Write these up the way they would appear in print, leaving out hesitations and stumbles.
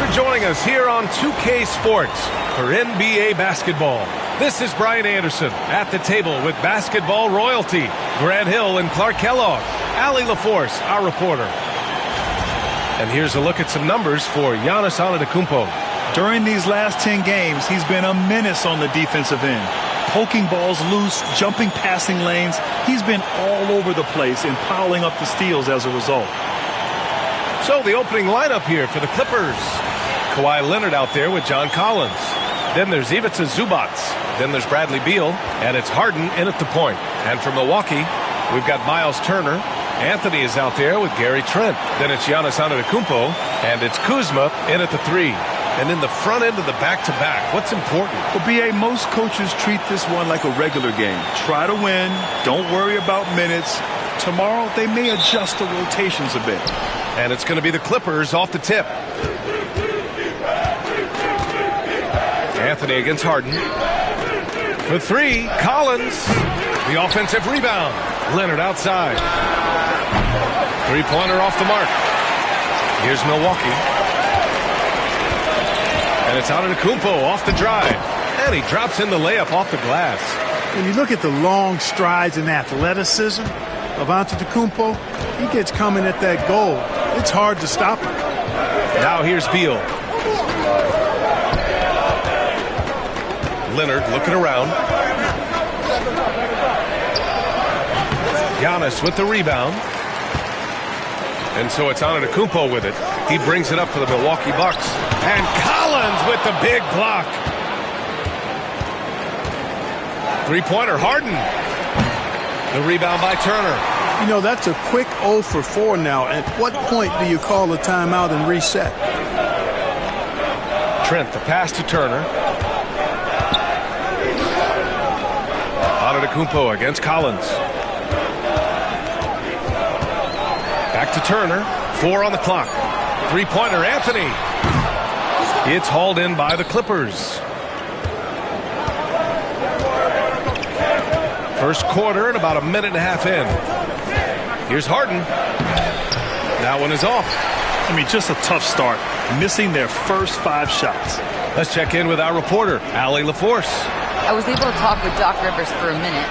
for joining us here on 2K Sports for NBA basketball. This is Brian Anderson at the table with basketball royalty, Grant Hill and Clark Kellogg, Allie LaForce, our reporter. And here's a look at some numbers for Giannis Antetokounmpo. During these last 10 games, he's been a menace on the defensive end. Poking balls loose, jumping passing lanes. He's been all over the place and piling up the steals as a result. So the opening lineup here for the Clippers. Kawhi Leonard out there with John Collins. Then there's Ivica Zubac. Then there's Bradley Beal. And it's Harden in at the point. And from Milwaukee, we've got Miles Turner. Anthony is out there with Gary Trent. Then it's Giannis Antetokounmpo. And it's Kuzma in at the 3. And in the front end of the back-to-back, what's important? Well, B.A., most coaches treat this one like a regular game. Try to win. Don't worry about minutes. Tomorrow, they may adjust the rotations a bit. And it's going to be the Clippers off the tip. Anthony against Harden. For 3, Collins. The offensive rebound. Leonard outside. Three-pointer off the mark. Here's Milwaukee. And it's Antetokounmpo off the drive. And he drops in the layup off the glass. When you look at the long strides and athleticism of Antetokounmpo, he gets coming at that goal. It's hard to stop him. Now here's Beal. Leonard looking around. Giannis with the rebound. And so it's Antetokounmpo with it. He brings it up for the Milwaukee Bucks. And Collins with the big block. Three-pointer, Harden. The rebound by Turner. You know, that's a quick 0 for 4 now. At what point do you call a timeout and reset? Trent, the pass to Turner. Antetokounmpo against Collins. Back to Turner. 4 on the clock. Three-pointer, Anthony. It's hauled in by the Clippers. First quarter and about a minute and a half in. Here's Harden. That one is off. I mean, just a tough start. Missing their first 5 shots. Let's check in with our reporter, Allie LaForce. I was able to talk with Doc Rivers for a minute.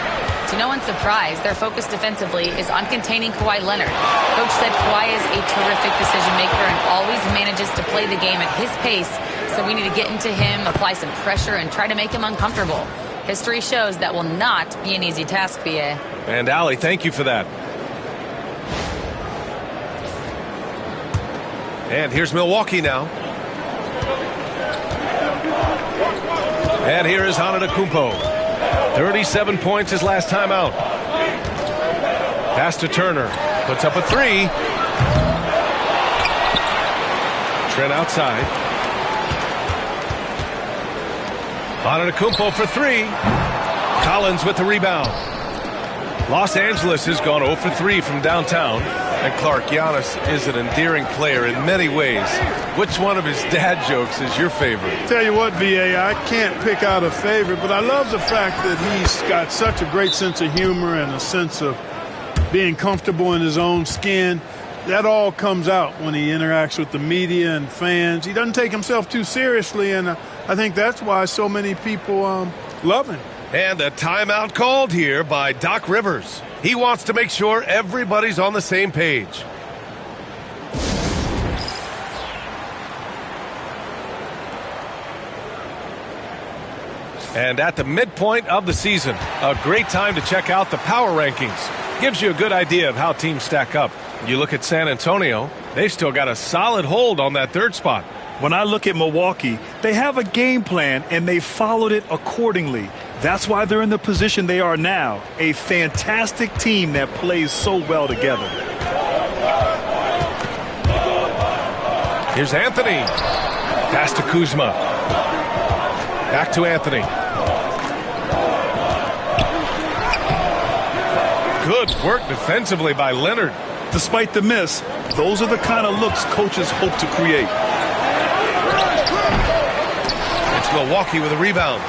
To no one's surprise, their focus defensively is on containing Kawhi Leonard. Coach said Kawhi is a terrific decision maker and always manages to play the game at his pace, so we need to get into him, apply some pressure, and try to make him uncomfortable. History shows that will not be an easy task, B.A. And Allie, thank you for that. And here's Milwaukee now. And here is Antetokounmpo. 37 points his last time out. Pass to Turner. Puts up a 3. Trent outside. Antetokounmpo for 3. Collins with the rebound. Los Angeles has gone 0 for 3 from downtown. And Clark, Giannis is an endearing player in many ways. Which one of his dad jokes is your favorite? Tell you what, B.A., I can't pick out a favorite, but I love the fact that he's got such a great sense of humor and a sense of being comfortable in his own skin. That all comes out when he interacts with the media and fans. He doesn't take himself too seriously, and I think that's why so many people love him. And a timeout called here by Doc Rivers. He wants to make sure everybody's on the same page. And at the midpoint of the season, a great time to check out the power rankings. Gives you a good idea of how teams stack up. You look at San Antonio, they've still got a solid hold on that 3rd spot. When I look at Milwaukee, they have a game plan and they followed it accordingly. That's why they're in the position they are now. A fantastic team that plays so well together. Here's Anthony. Pass to Kuzma. Back to Anthony. Good work defensively by Leonard. Despite the miss, those are the kind of looks coaches hope to create. It's Milwaukee with a rebound.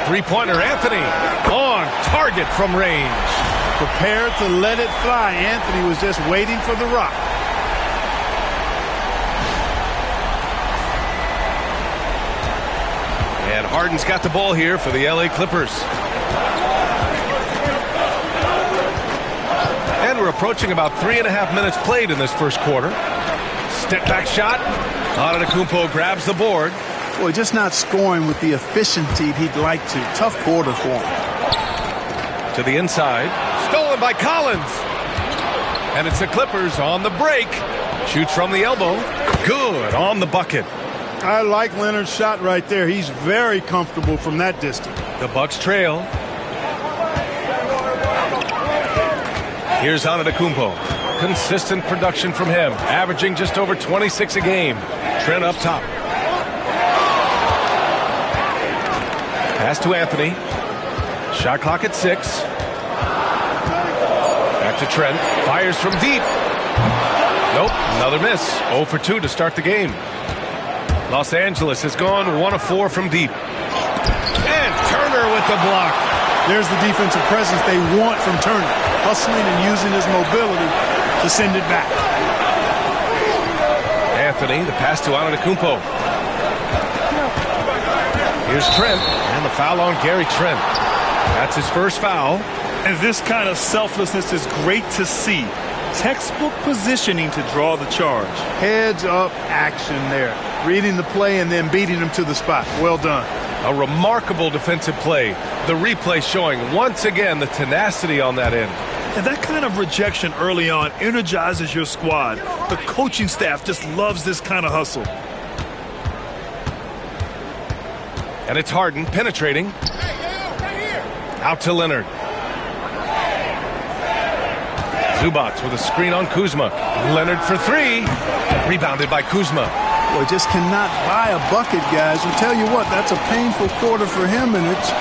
Three-pointer, Anthony. On target from range. Prepared to let it fly. Anthony was just waiting for the rock. And Harden's got the ball here for the LA Clippers. And we're approaching about 3.5 minutes played in this first quarter. Step back shot. Antetokounmpo grabs the board. Boy, just not scoring with the efficiency he'd like to. Tough quarter for him. To the inside. Stolen by Collins. And it's the Clippers on the break. Shoots from the elbow. Good on the bucket. I like Leonard's shot right there. He's very comfortable from that distance. The Bucks trail. Here's Antetokounmpo. Consistent production from him, averaging just over 26 a game. Trent up top. Pass to Anthony. Shot clock at 6. Back to Trent. Fires from deep. Nope, another miss. 0 for 2 to start the game. Los Angeles has gone 1 of 4 from deep. And Turner with the block. There's the defensive presence they want from Turner. Hustling and using his mobility to send it back. Anthony, the pass to Antetokounmpo. Here's Trent, and the foul on Gary Trent. That's his first foul. And this kind of selflessness is great to see. Textbook positioning to draw the charge. Heads up action there. Reading the play and then beating him to the spot. Well done. A remarkable defensive play. The replay showing once again the tenacity on that end. And that kind of rejection early on energizes your squad. The coaching staff just loves this kind of hustle. And it's Harden penetrating. Out to Leonard. Zubac with a screen on Kuzma. Leonard for 3. Rebounded by Kuzma. Boy, just cannot buy a bucket, guys. I'll tell you what, that's a painful quarter for him, and it's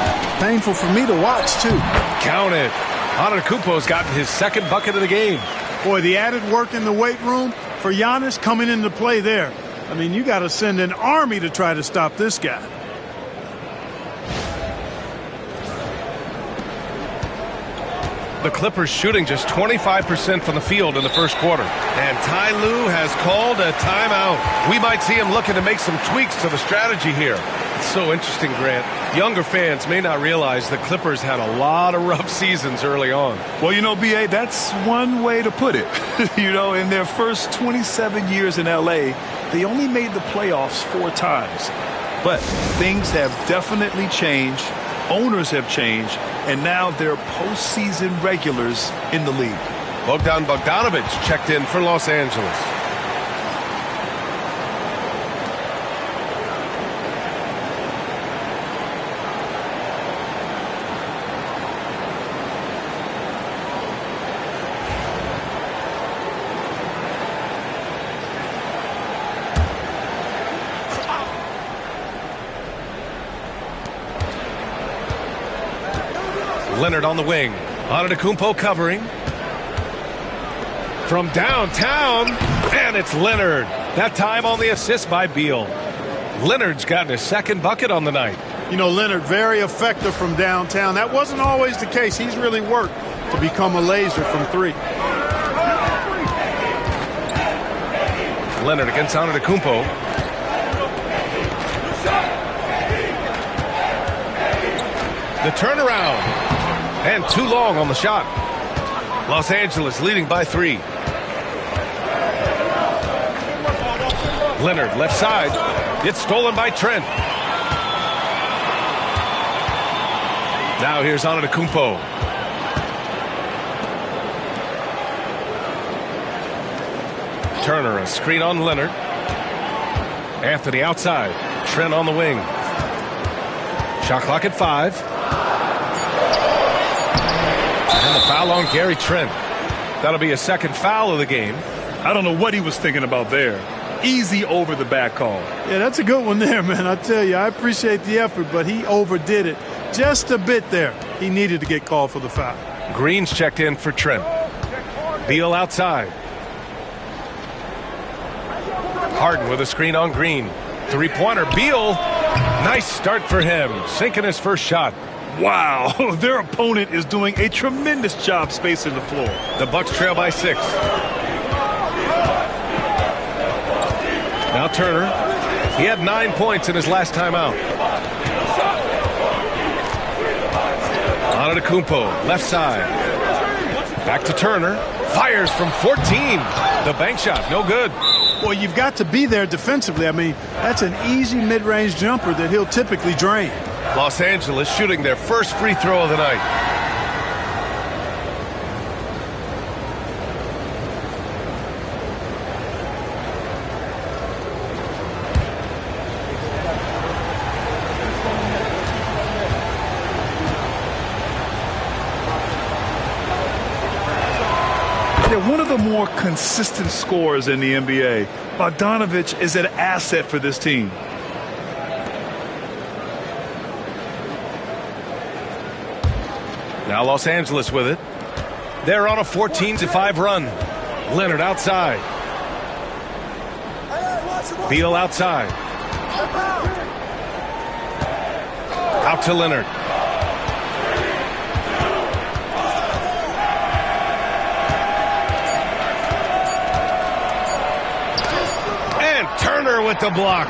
painful for me to watch, too. Count it. Antetokounmpo's gotten his second bucket of the game. Boy, the added work in the weight room for Giannis coming into play there. I mean, you got to send an army to try to stop this guy. The Clippers shooting just 25% from the field in the first quarter. And Ty Lue has called a timeout. We might see him looking to make some tweaks to the strategy here. It's so interesting, Grant. Younger fans may not realize the Clippers had a lot of rough seasons early on. Well, you know, B.A., that's one way to put it. You know, in their first 27 years in L.A., they only made the playoffs 4 times. But things have definitely changed. Owners have changed, and now they're postseason regulars in the league. Bogdan Bogdanovic checked in for Los Angeles. Leonard on the wing. Antetokounmpo covering. From downtown, and it's Leonard. That time on the assist by Beal. Leonard's gotten his second bucket on the night. You know, Leonard, very effective from downtown. That wasn't always the case. He's really worked to become a laser from 3. Leonard against Antetokounmpo. The turnaround. And too long on the shot. Los Angeles leading by 3. Leonard left side. It's stolen by Trent. Now here's Antetokounmpo. Turner, a screen on Leonard. Anthony outside. Trent on the wing. Shot clock at 5. And the foul on Gary Trent. That'll be a second foul of the game. I don't know what he was thinking about there. Easy over the back call. Yeah, that's a good one there, man. I tell you, I appreciate the effort, but he overdid it just a bit there. He needed to get called for the foul. Green's checked in for Trent. Beal outside. Harden with a screen on Green. 3-pointer. Beal. Nice start for him. Sinking his first shot. Wow, their opponent is doing a tremendous job spacing the floor. The Bucks trail by 6. Now Turner. He had 9 points in his last time out. Antetokounmpo, left side. Back to Turner. Fires from 14. The bank shot, no good. Well, you've got to be there defensively. I mean, that's an easy mid-range jumper that he'll typically drain. Los Angeles shooting their first free throw of the night. One of the more consistent scorers in the NBA. Bogdanovich is an asset for this team. Now Los Angeles with it. They're on a 14-5 run. Leonard outside. Beal outside. Out to Leonard. Turner with the block.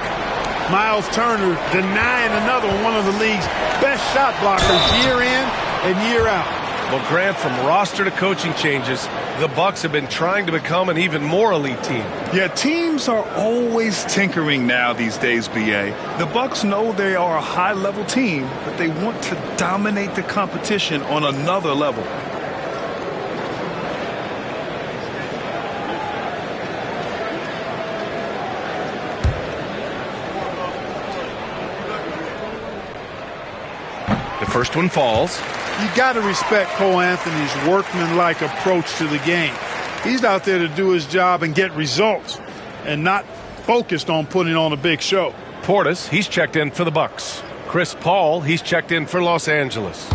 Miles Turner denying another one of the league's best shot blockers year in and year out. Well, Grant, from roster to coaching changes, the Bucks have been trying to become an even more elite team. Yeah, teams are always tinkering now these days, BA. The Bucks know they are a high-level team, but they want to dominate the competition on another level. First one falls. You got to respect Cole Anthony's workmanlike approach to the game. He's out there to do his job and get results and not focused on putting on a big show. Portis, he's checked in for the Bucks. Chris Paul, he's checked in for Los Angeles.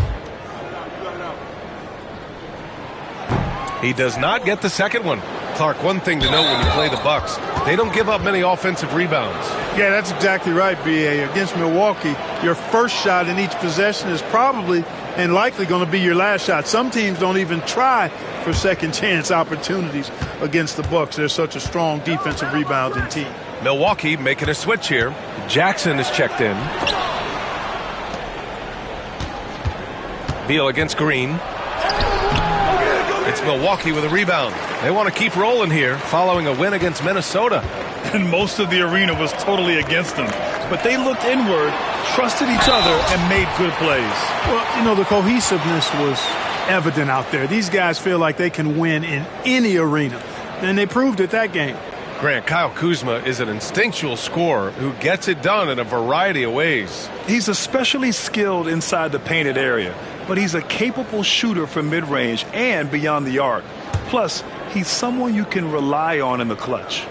He does not get the second one. Clark, one thing to know when you play the Bucks, they don't give up many offensive rebounds. Yeah, that's exactly right, B.A. Against Milwaukee, your first shot in each possession is probably and likely going to be your last shot. Some teams don't even try for second chance opportunities against the Bucks. They're such a strong defensive rebounding team. Milwaukee making a switch here. Jackson is checked in. Beal against Green. It's Milwaukee with a rebound. They want to keep rolling here following a win against Minnesota. And most of the arena was totally against them. But they looked inward, trusted each other, and made good plays. Well, you know, the cohesiveness was evident out there. These guys feel like they can win in any arena. And they proved it that game. Grant, Kyle Kuzma is an instinctual scorer who gets it done in a variety of ways. He's especially skilled inside the painted area, but he's a capable shooter from mid-range and beyond the arc. Plus, he's someone you can rely on in the clutch.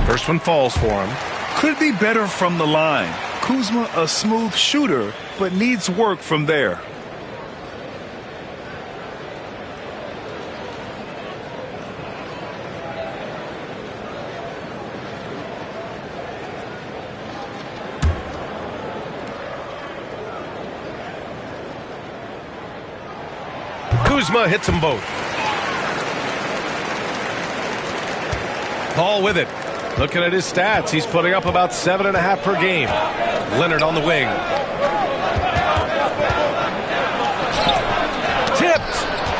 First one falls for him. Could be better from the line. Kuzma, a smooth shooter, but needs work from there. Kuzma hits them both. Paul with it. Looking at his stats, he's putting up about 7.5 per game. Leonard on the wing. Tipped.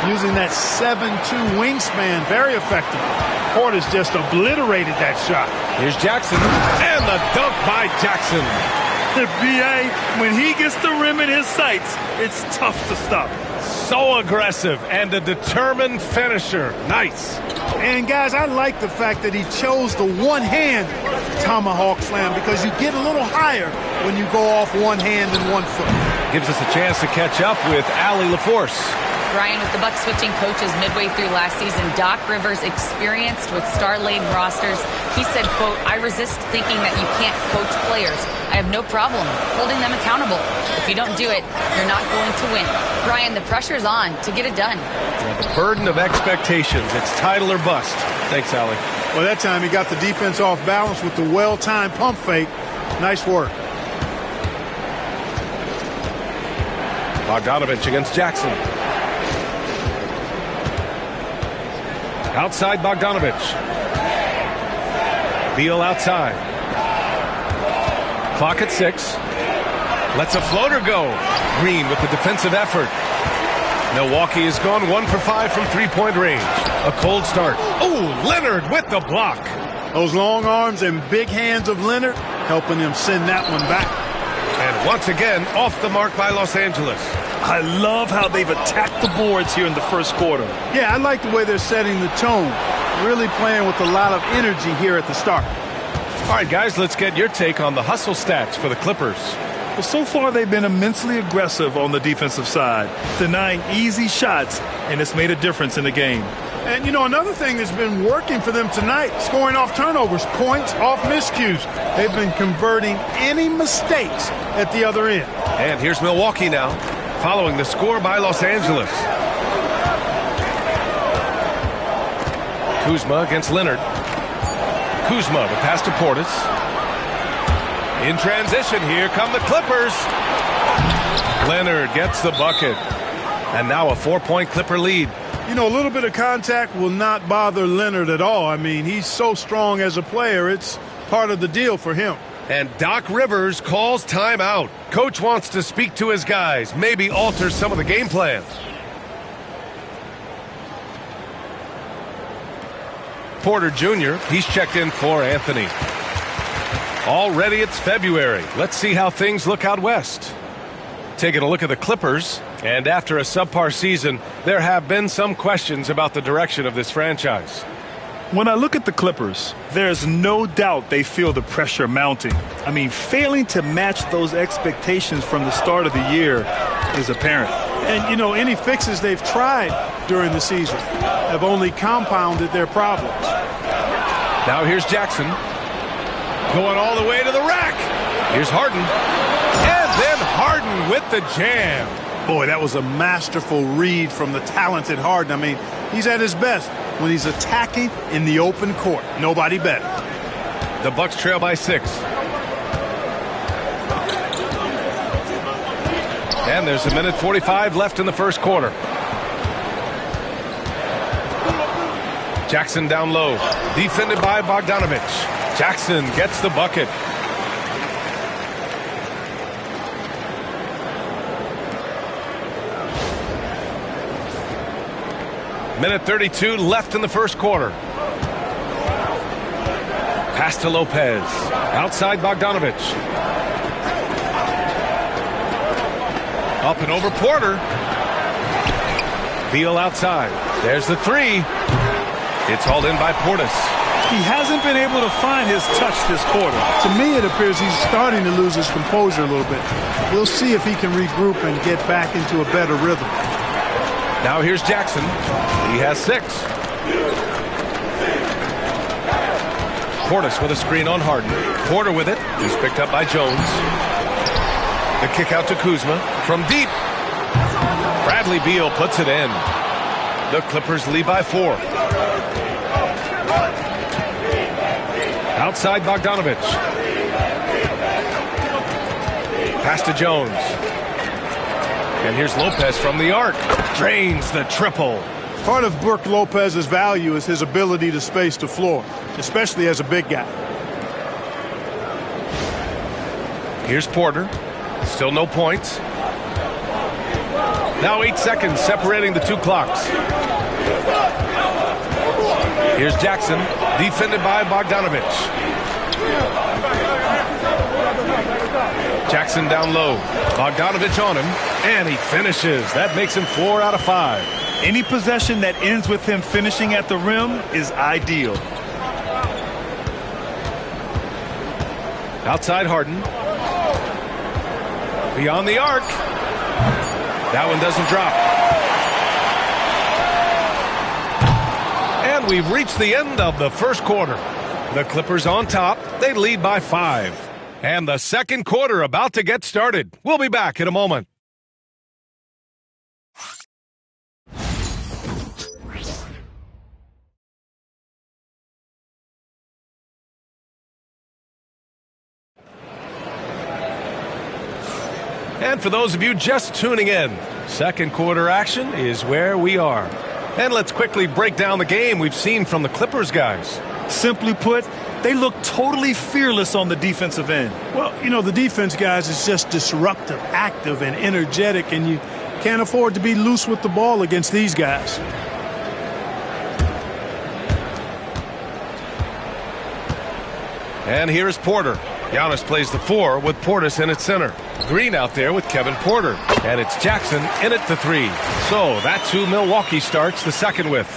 Using that 7'2" wingspan, very effective. Portis just obliterated that shot. Here's Jackson, and the dunk by Jackson. The BA, when he gets the rim in his sights, it's tough to stop. So aggressive and a determined finisher. Nice. And, guys, I like the fact that he chose the one-hand tomahawk slam because you get a little higher when you go off one hand and 1 foot. Gives us a chance to catch up with Allie LaForce. Brian, with the Bucks switching coaches midway through last season, Doc Rivers, experienced with star-laden rosters, he said, quote, "I resist thinking that you can't coach players. I have no problem holding them accountable. If you don't do it, you're not going to win." Brian, the pressure's on to get it done. Yeah, the burden of expectations. It's title or bust. Thanks, Allie. Well, that time he got the defense off balance with the well-timed pump fake. Nice work. Bogdanovich against Jackson. Outside Bogdanovich. Beal outside. Clock at 6. Lets a floater go. Green with the defensive effort. Milwaukee has gone 1 for 5 from three-point range. A cold start. Oh, Leonard with the block. Those long arms and big hands of Leonard helping him send that one back. And once again, off the mark by Los Angeles. I love how they've attacked the boards here in the first quarter. Yeah, I like the way they're setting the tone. Really playing with a lot of energy here at the start. All right, guys, let's get your take on the hustle stats for the Clippers. Well, so far they've been immensely aggressive on the defensive side, denying easy shots, and it's made a difference in the game. And, you know, another thing that's been working for them tonight, scoring off turnovers, points off miscues. They've been converting any mistakes at the other end. And here's Milwaukee now, following the score by Los Angeles. Kuzma against Leonard. Kuzma, the pass to Portis. In transition, here come the Clippers. Leonard gets the bucket. And now a 4-point Clipper lead. You know, a little bit of contact will not bother Leonard at all. I mean, he's so strong as a player. It's part of the deal for him. And Doc Rivers calls timeout. Coach wants to speak to his guys, maybe alter some of the game plans. Porter Jr., he's checked in for Anthony. Already it's February. Let's see how things look out west. Taking a look at the Clippers, and after a subpar season, there have been some questions about the direction of this franchise. When I look at the Clippers, there's no doubt they feel the pressure mounting. I mean, failing to match those expectations from the start of the year is apparent. And, you know, any fixes they've tried during the season have only compounded their problems. Now here's Jackson. Going all the way to the rack. Here's Harden. And then Harden with the jam. Boy, that was a masterful read from the talented Harden. I mean, he's at his best when he's attacking in the open court. Nobody better. The Bucks trail by 6. And there's 1:45 left in the first quarter. Jackson down low. Defended by Bogdanovich. Jackson gets the bucket. Minute 32 left in the first quarter. Pass to Lopez. Outside Bogdanovich. Up and over Porter. Beal outside. There's the 3. It's hauled in by Portis. He hasn't been able to find his touch this quarter. To me, it appears he's starting to lose his composure a little bit. We'll see if he can regroup and get back into a better rhythm. Now here's Jackson. He has 6. Portis with a screen on Harden. Porter with it. He's picked up by Jones. The kick out to Kuzma from deep. Bradley Beal puts it in. The Clippers lead by 4. Outside Bogdanovich. Pass to Jones. And here's Lopez from the arc. Drains the triple. Part of Brook Lopez's value is his ability to space the floor, especially as a big guy. Here's Porter. Still no points. Now 8 seconds separating the two clocks. Here's Jackson, defended by Bogdanovich. Jackson down low. Bogdanovich on him, and he finishes. That makes him 4 out of 5. Any possession that ends with him finishing at the rim is ideal. Outside Harden. Beyond the arc. That one doesn't drop. And we've reached the end of the first quarter. The Clippers on top. They lead by 5. And the second quarter about to get started. We'll be back in a moment. And for those of you just tuning in, second quarter action is where we are. And let's quickly break down the game we've seen from the Clippers guys. Simply put, they look totally fearless on the defensive end. Well, you know, the defense, guys, is just disruptive, active, and energetic, and you can't afford to be loose with the ball against these guys. And here's Porter. Giannis plays the 4 with Portis in at center. Green out there with Kevin Porter. And it's Jackson in at the 3. So that's who Milwaukee starts the second with.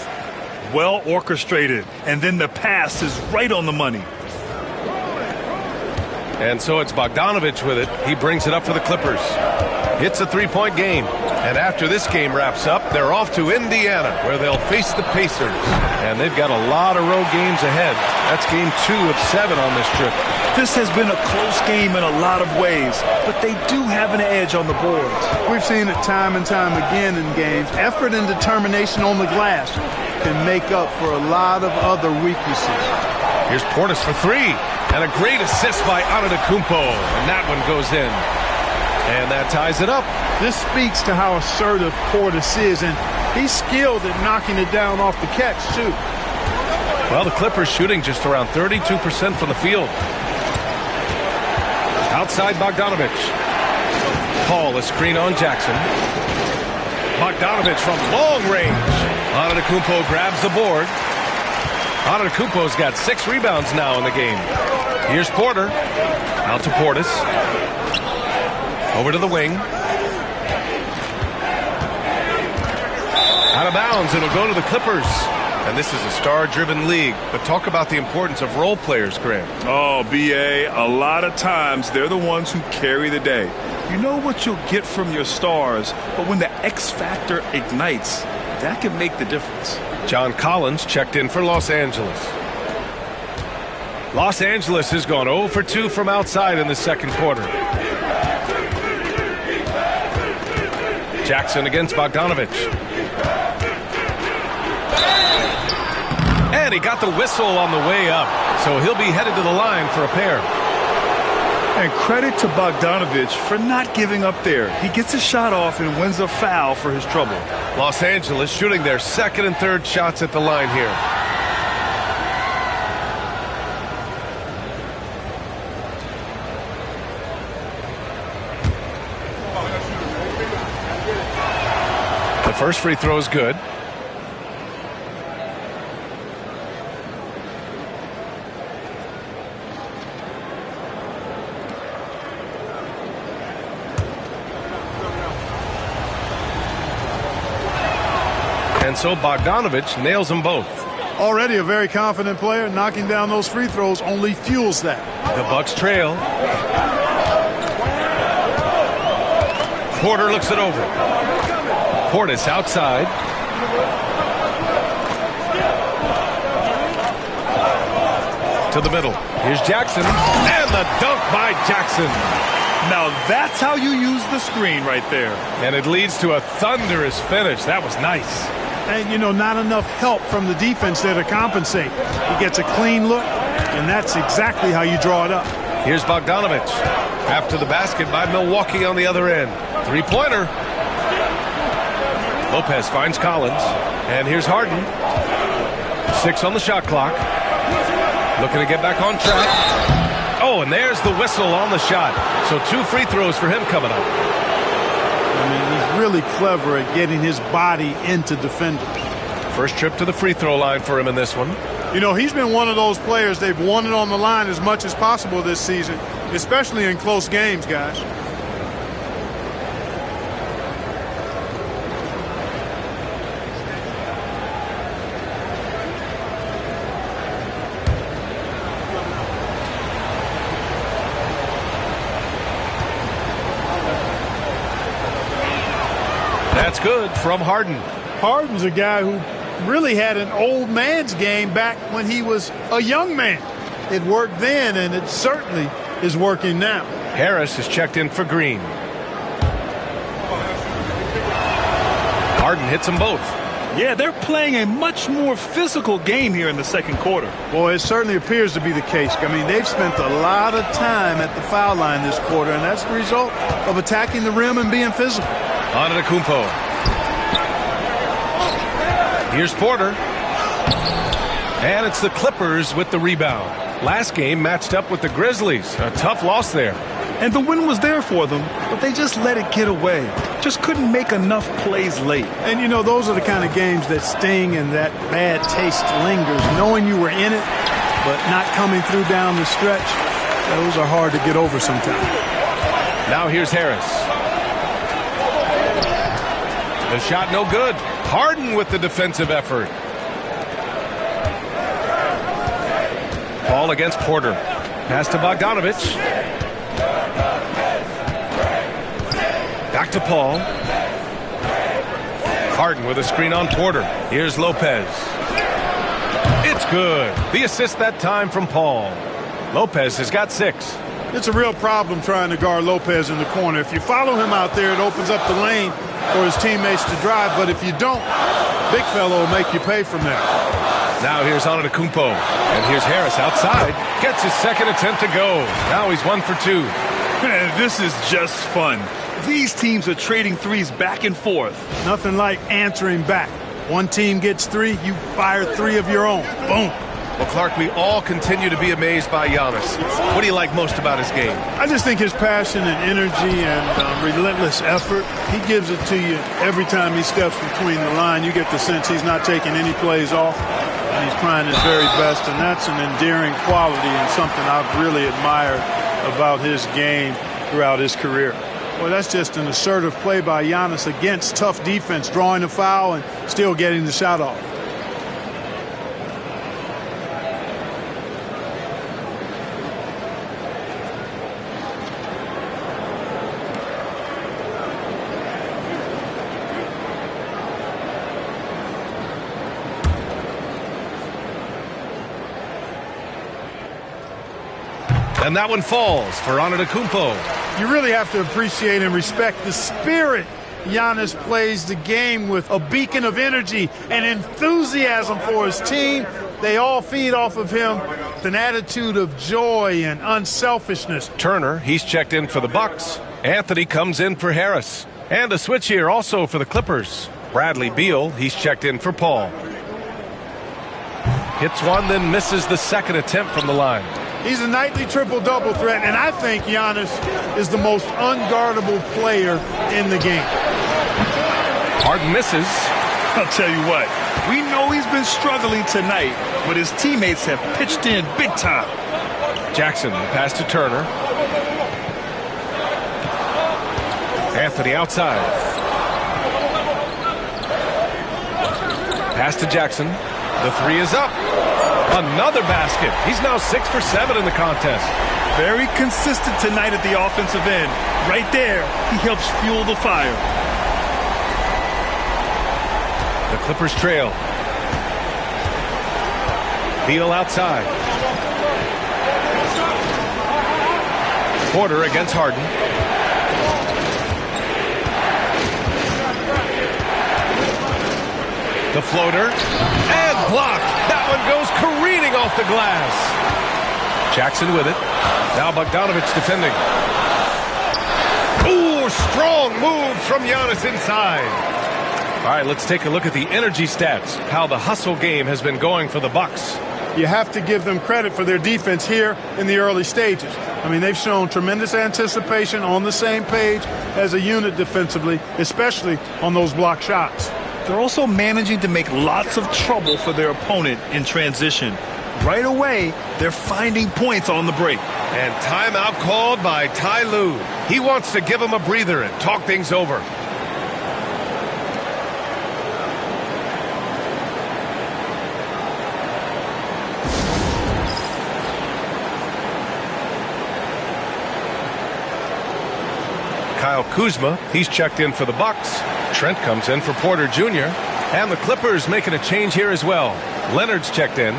Well orchestrated. And then the pass is right on the money. And so it's Bogdanovich with it. He brings it up for the Clippers. It's a 3-point game. And after this game wraps up, they're off to Indiana, where they'll face the Pacers. And they've got a lot of road games ahead. That's game 2 of 7 on this trip. This has been a close game in a lot of ways, but they do have an edge on the boards. We've seen it time and time again in games. Effort and determination on the glass can make up for a lot of other weaknesses. Here's Portis for 3. And a great assist by Antetokounmpo. And that one goes in. And that ties it up. This speaks to how assertive Portis is, and he's skilled at knocking it down off the catch, too. Well, the Clippers shooting just around 32% from the field. Outside Bogdanovich. Paul, a screen on Jackson. Bogdanovich from long range. Antetokounmpo grabs the board. Antetokounmpo's got 6 rebounds now in the game. Here's Porter. Out to Portis. Over to the wing. Out of bounds. It'll go to the Clippers. And this is a star-driven league. But talk about the importance of role players, Grant. Oh, B.A., a lot of times they're the ones who carry the day. You know what you'll get from your stars, but when the X factor ignites, that can make the difference. John Collins checked in for Los Angeles. Los Angeles has gone 0 for 2 from outside in the second quarter. Jackson against Bogdanovich. And he got the whistle on the way up, so he'll be headed to the line for a pair. And credit to Bogdanovich for not giving up there. He gets a shot off and wins a foul for his trouble. Los Angeles shooting their second and third shots at the line here. The first free throw is good. And so Bogdanovich nails them both. Already a very confident player. Knocking down those free throws only fuels that. The Bucks trail. Porter looks it over. Portis outside. To the middle. Here's Jackson. And the dunk by Jackson. Now that's how you use the screen right there. And it leads to a thunderous finish. That was nice. And, you know, not enough help from the defense there to compensate. He gets a clean look, and that's exactly how you draw it up. Here's Bogdanovich. After the basket by Milwaukee on the other end. Three-pointer. Lopez finds Collins. And here's Harden. 6 on the shot clock. Looking to get back on track. Oh, and there's the whistle on the shot. So 2 free throws for him coming up. I mean, he's really clever at getting his body into defenders. First trip to the free throw line for him in this one. You know, he's been one of those players they've wanted on the line as much as possible this season, especially in close games, guys. That's good from Harden. Harden's a guy who really had an old man's game back when he was a young man. It worked then, and it certainly is working now. Harris is checked in for Green. Harden hits them both. Yeah, they're playing a much more physical game here in the second quarter. Well, it certainly appears to be the case. I mean, they've spent a lot of time at the foul line this quarter, and that's the result of attacking the rim and being physical. Antetokounmpo. Here's Porter. And it's the Clippers with the rebound. Last game matched up with the Grizzlies. A tough loss there. And the win was there for them, but they just let it get away. Just couldn't make enough plays late. And, you know, those are the kind of games that sting and that bad taste lingers. Knowing you were in it, but not coming through down the stretch, those are hard to get over sometimes. Now here's Harris. The shot no good. Harden with the defensive effort. Ball against Porter. Pass to Bogdanovich. Back to Paul. Harden with a screen on Porter. Here's Lopez. It's good. The assist that time from Paul. Lopez has got 6. It's a real problem trying to guard Lopez in the corner. If you follow him out there, it opens up the lane for his teammates to drive. But if you don't, big fellow will make you pay from there. Now here's Antetokounmpo. And here's Harris outside. Gets his second attempt to go. Now he's 1 for 2. Man, this is just fun. These teams are trading threes back and forth. Nothing like answering back. One team gets 3, you fire 3 of your own. Boom. Well, Clark, we all continue to be amazed by Giannis. What do you like most about his game? I just think his passion and energy and relentless effort, he gives it to you every time he steps between the line. You get the sense he's not taking any plays off, and he's trying his very best, and that's an endearing quality and something I've really admired about his game throughout his career. Well, that's just an assertive play by Giannis against tough defense, drawing a foul and still getting the shot off. And that one falls for Antetokounmpo. You really have to appreciate and respect the spirit Giannis plays the game with, a beacon of energy and enthusiasm for his team. They all feed off of him with an attitude of joy and unselfishness. Turner, he's checked in for the Bucks. Anthony comes in for Harris. And a switch here also for the Clippers. Bradley Beal, he's checked in for Paul. Hits one, then misses the second attempt from the line. He's a nightly triple-double threat, and I think Giannis is the most unguardable player in the game. Harden misses. I'll tell you what, we know he's been struggling tonight, but his teammates have pitched in big time. Jackson, the pass to Turner. Anthony outside. Pass to Jackson. The 3 is up. Another basket. He's now 6 for 7 in the contest. Very consistent tonight at the offensive end. Right there, he helps fuel the fire. The Clippers trail. Beal outside. Porter against Harden. The floater. And blocked. That one goes careening off the glass. Jackson with it. Now Bogdanovich defending. Ooh, strong move from Giannis inside. All right, let's take a look at the energy stats. How the hustle game has been going for the Bucks. You have to give them credit for their defense here in the early stages. I mean, they've shown tremendous anticipation, on the same page as a unit defensively, especially on those block shots. They're also managing to make lots of trouble for their opponent in transition. Right away, they're finding points on the break. And timeout called by Ty Lue. He wants to give him a breather and talk things over. Kyle Kuzma, he's checked in for the Bucks. Trent comes in for Porter Jr. And the Clippers making a change here as well. Leonard's checked in.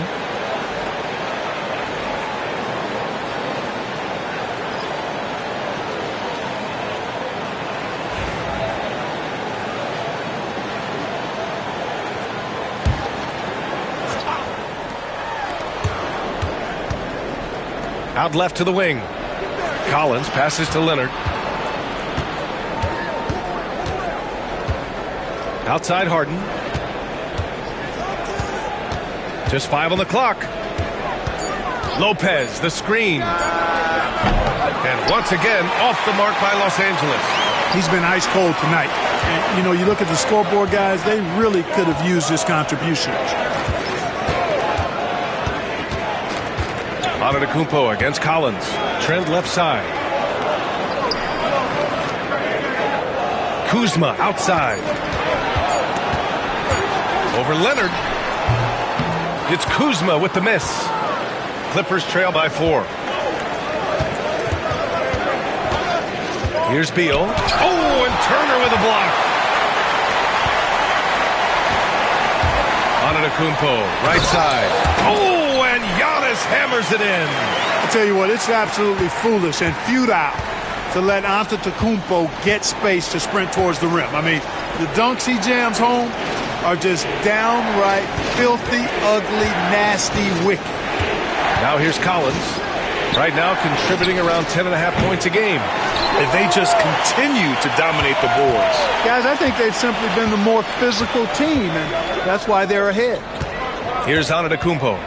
Out left to the wing. Collins passes to Leonard. Outside Harden. Just 5 on the clock. Lopez, the screen. And once again, off the mark by Los Angeles. He's been ice cold tonight. And, you know, you look at the scoreboard, guys, they really could have used his contributions. Antetokounmpo against Collins. Trent left side. Kuzma outside. Over Leonard. It's Kuzma with the miss. Clippers trail by 4. Here's Beal. Oh, and Turner with a block. Antetokounmpo, right side. Oh, and Giannis hammers it in. I tell you what, it's absolutely foolish and futile to let Antetokounmpo get space to sprint towards the rim. I mean, the dunks he jams home are just downright filthy, ugly, nasty, wicked. Now here's Collins. Right now contributing around 10.5 points a game. And they just continue to dominate the boards. Guys, I think they've simply been the more physical team, and that's why they're ahead. Here's Antetokounmpo.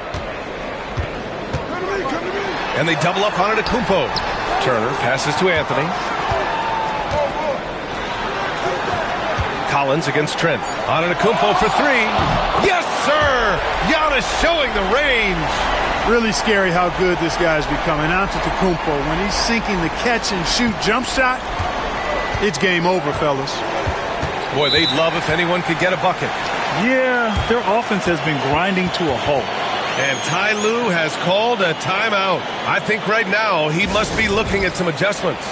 And they double up Antetokounmpo. Turner passes to Anthony. Collins against Trent. Antetokounmpo for 3. Yes, sir! Giannis showing the range. Really scary how good this guy's becoming. Antetokounmpo, when he's sinking the catch-and-shoot jump shot, it's game over, fellas. Boy, they'd love if anyone could get a bucket. Yeah, their offense has been grinding to a halt. And Ty Lue has called a timeout. I think right now he must be looking at some adjustments.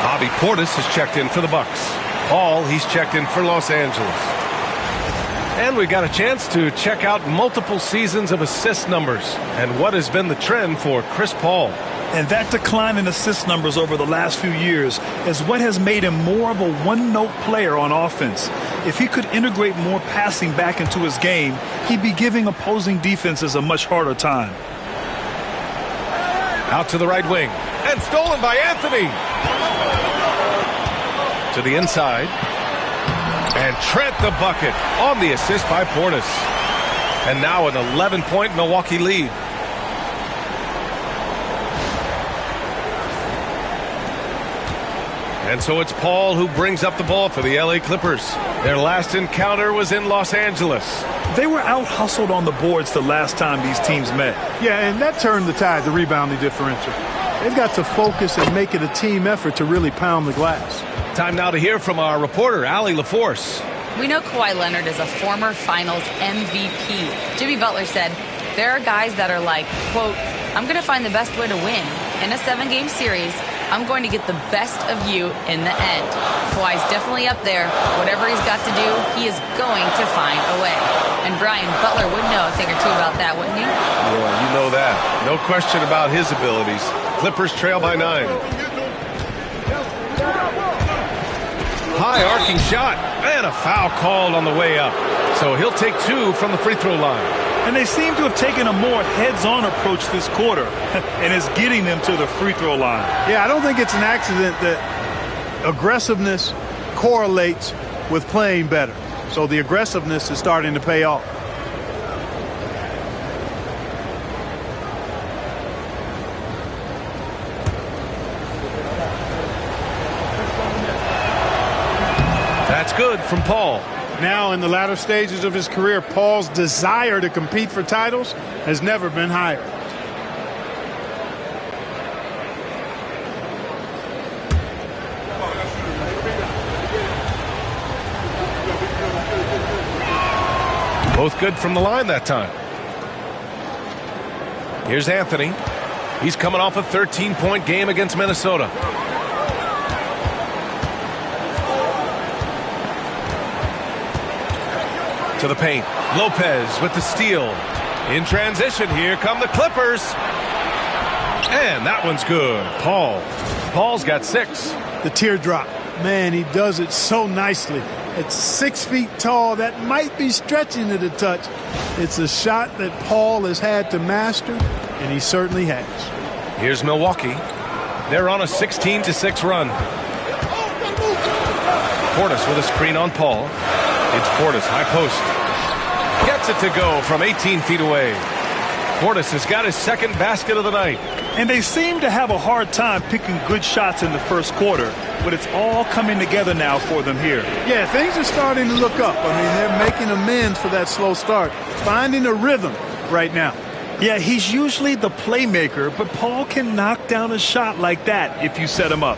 Bobby Portis has checked in for the Bucks. Paul, he's checked in for Los Angeles. And we got a chance to check out multiple seasons of assist numbers and what has been the trend for Chris Paul. And that decline in assist numbers over the last few years is what has made him more of a one-note player on offense. If he could integrate more passing back into his game, he'd be giving opposing defenses a much harder time. Out to the right wing. And stolen by Anthony. To the inside. And Trent the bucket on the assist by Portis. And now an 11-point Milwaukee lead. And so it's Paul who brings up the ball for the LA Clippers. Their last encounter was in Los Angeles. They were out-hustled on the boards the last time these teams met. Yeah, and that turned the tide, the rebounding differential. They've got to focus and make it a team effort to really pound the glass. Time now to hear from our reporter, Allie LaForce. We know Kawhi Leonard is a former Finals MVP. Jimmy Butler said, there are guys that are like, quote, I'm going to find the best way to win. In a 7-game series, I'm going to get the best of you in the end. Kawhi's definitely up there. Whatever he's got to do, he is going to find a way. And Brian, Butler would know a thing or two about that, wouldn't he? Yeah, you know that. No question about his abilities. Clippers trail by 9. High arcing shot. And a foul called on the way up. So he'll take 2 from the free throw line. And they seem to have taken a more heads-on approach this quarter. And it's getting them to the free throw line. Yeah, I don't think it's an accident that aggressiveness correlates with playing better. So the aggressiveness is starting to pay off. That's good from Paul. Now in the latter stages of his career, Paul's desire to compete for titles has never been higher. Both good from the line that time. Here's Anthony. He's coming off a 13-point game against Minnesota. To the paint. Lopez with the steal. In transition, here come the Clippers. And that one's good. Paul's got 6. The teardrop. Man, he does it so nicely. At 6 feet tall, that might be stretching it a touch. It's a shot that Paul has had to master, and he certainly has. Here's Milwaukee. They're on a 16-6 run. Portis with a screen on Paul. It's Portis, high post. Gets it to go from 18 feet away. Portis has got his second basket of the night. And they seem to have a hard time picking good shots in the first quarter, but it's all coming together now for them here. Yeah, things are starting to look up. I mean, they're making amends for that slow start, finding a rhythm right now. Yeah, he's usually the playmaker, but Paul can knock down a shot like that if you set him up.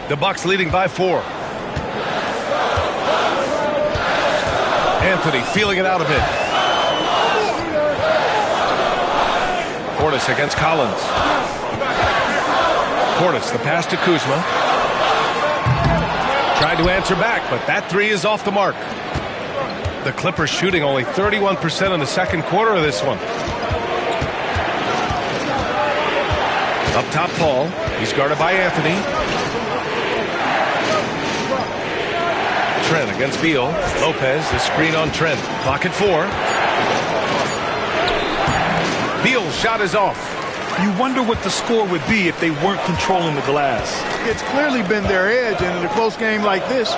The Bucks leading by 4. Anthony feeling it out a bit. Portis against Collins. Portis, the pass to Kuzma. Tried to answer back, but that three is off the mark. The Clippers shooting only 31% in the second quarter of this one. Up top, Paul. He's guarded by Anthony. Trent against Beal. Lopez, the screen on Trent. Clock at 4. Beal's shot is off. You wonder what the score would be if they weren't controlling the glass. It's clearly been their edge, and in a close game like this,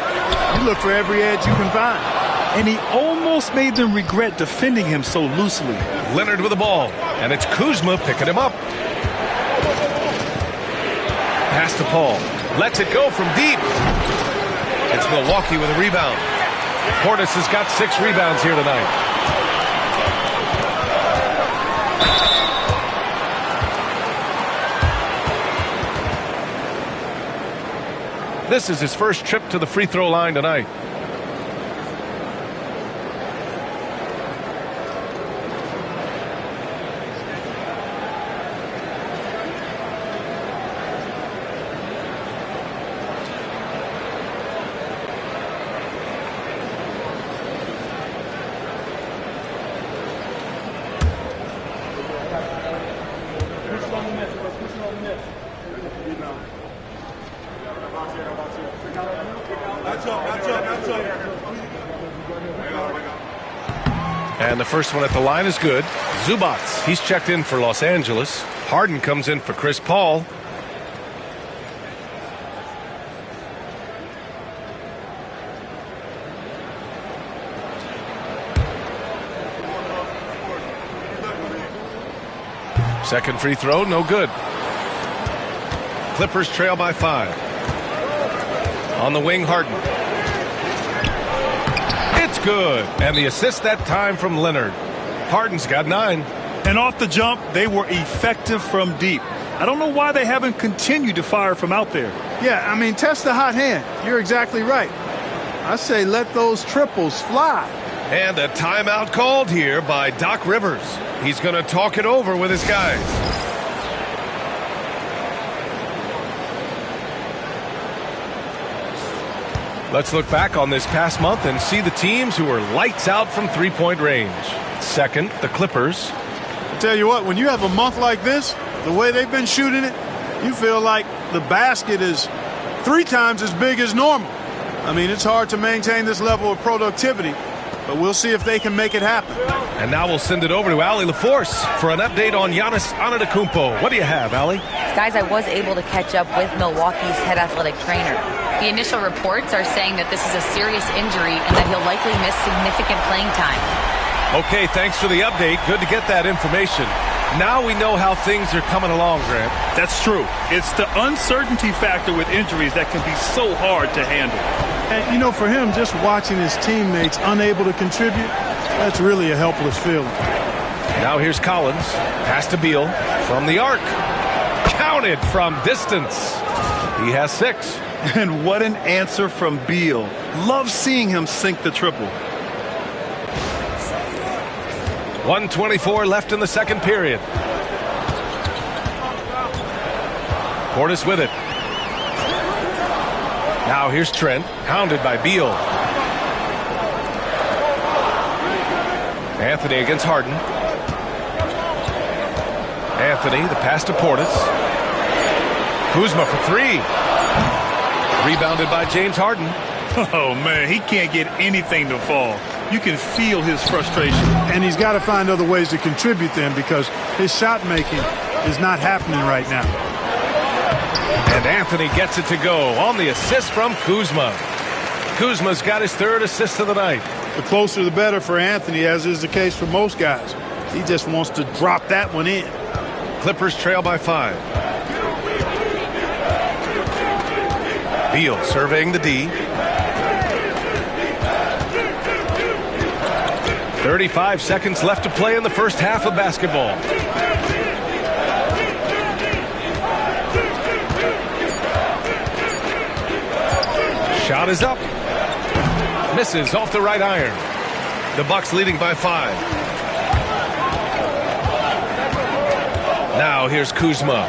you look for every edge you can find. And he almost made them regret defending him so loosely. Leonard with the ball, and it's Kuzma picking him up. Pass to Paul. Lets it go from deep. It's Milwaukee with a rebound. Portis has got 6 rebounds here tonight. This is his first trip to the free throw line tonight. And the first one at the line is good. Zubats, he's checked in for Los Angeles. Harden comes in for Chris Paul. Second free throw, no good. Clippers trail by 5. On the wing, Harden. It's good. And the assist that time from Leonard. Harden's got 9. And off the jump, they were effective from deep. I don't know why they haven't continued to fire from out there. Yeah, I mean, test the hot hand. You're exactly right. I say let those triples fly. And a timeout called here by Doc Rivers. He's going to talk it over with his guys. Let's look back on this past month and see the teams who were lights out from three-point range. Second, the Clippers. I tell you what, when you have a month like this, the way they've been shooting it, you feel like the basket is 3 times as big as normal. I mean, it's hard to maintain this level of productivity, but we'll see if they can make it happen. And now we'll send it over to Allie LaForce for an update on Giannis Antetokounmpo. What do you have, Allie? Guys, I was able to catch up with Milwaukee's head athletic trainer. The initial reports are saying that this is a serious injury and that he'll likely miss significant playing time. Okay, thanks for the update. Good to get that information. Now we know how things are coming along, Grant. That's true. It's the uncertainty factor with injuries that can be so hard to handle. And, you know, for him, just watching his teammates unable to contribute, that's really a helpless feeling. Now here's Collins. Pass to Beal from the arc. Counted from distance. He has 6. And what an answer from Beal. Love seeing him sink the triple. 1:24 left in the second period. Portis with it. Now here's Trent, hounded by Beal. Anthony against Harden. Anthony, the pass to Portis. Kuzma for 3. Rebounded by James Harden. Oh, man, he can't get anything to fall. You can feel his frustration. And he's got to find other ways to contribute then because his shot making is not happening right now. And Anthony gets it to go on the assist from Kuzma. Kuzma's got his third assist of the night. The closer the better for Anthony, as is the case for most guys. He just wants to drop that one in. Clippers trail by 5. Beal surveying the D. 35 seconds left to play in the first half of basketball. Shot is up. Misses off the right iron. The Bucks leading by 5. Now here's Kuzma.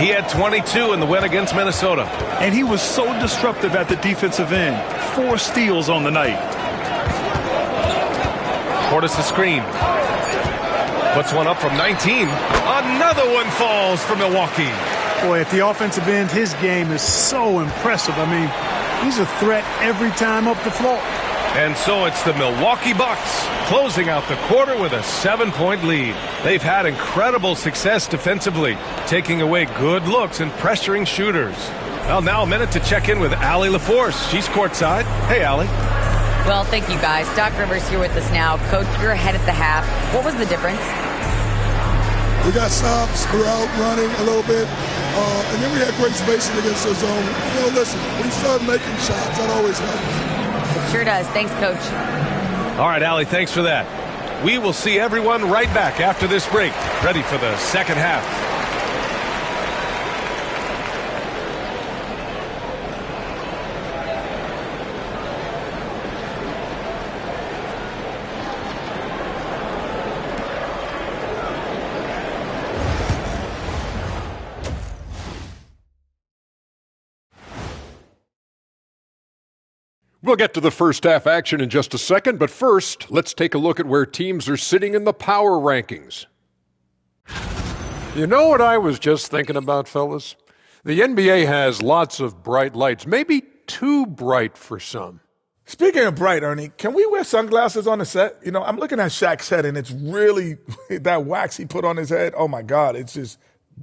He had 22 in the win against Minnesota. And he was so disruptive at the defensive end. 4 steals on the night. Portis the screen. Puts one up from 19. Another one falls for Milwaukee. Boy, at the offensive end, his game is so impressive. I mean, he's a threat every time up the floor. And so it's the Milwaukee Bucks closing out the quarter with a 7-point lead. They've had incredible success defensively, taking away good looks and pressuring shooters. Well, now a minute to check in with Allie LaForce. She's courtside. Hey, Allie. Well, thank you, guys. Doc Rivers here with us now. Coach, you're ahead at the half. What was the difference? We got stops, we're out running a little bit, and then we had great spacing against the zone. You know, listen, when you start making shots, that always helps. It sure does. Thanks, Coach. All right, Allie, thanks for that. We will see everyone right back after this break, ready for the second half. We'll get to the first half action in just a second, but first, let's take a look at where teams are sitting in the power rankings. You know what I was just thinking about, fellas? The NBA has lots of bright lights, maybe too bright for some. Speaking of bright, Ernie, can we wear sunglasses on the set? You know, I'm looking at Shaq's head, and it's really, that wax he put on his head, oh my God, it's just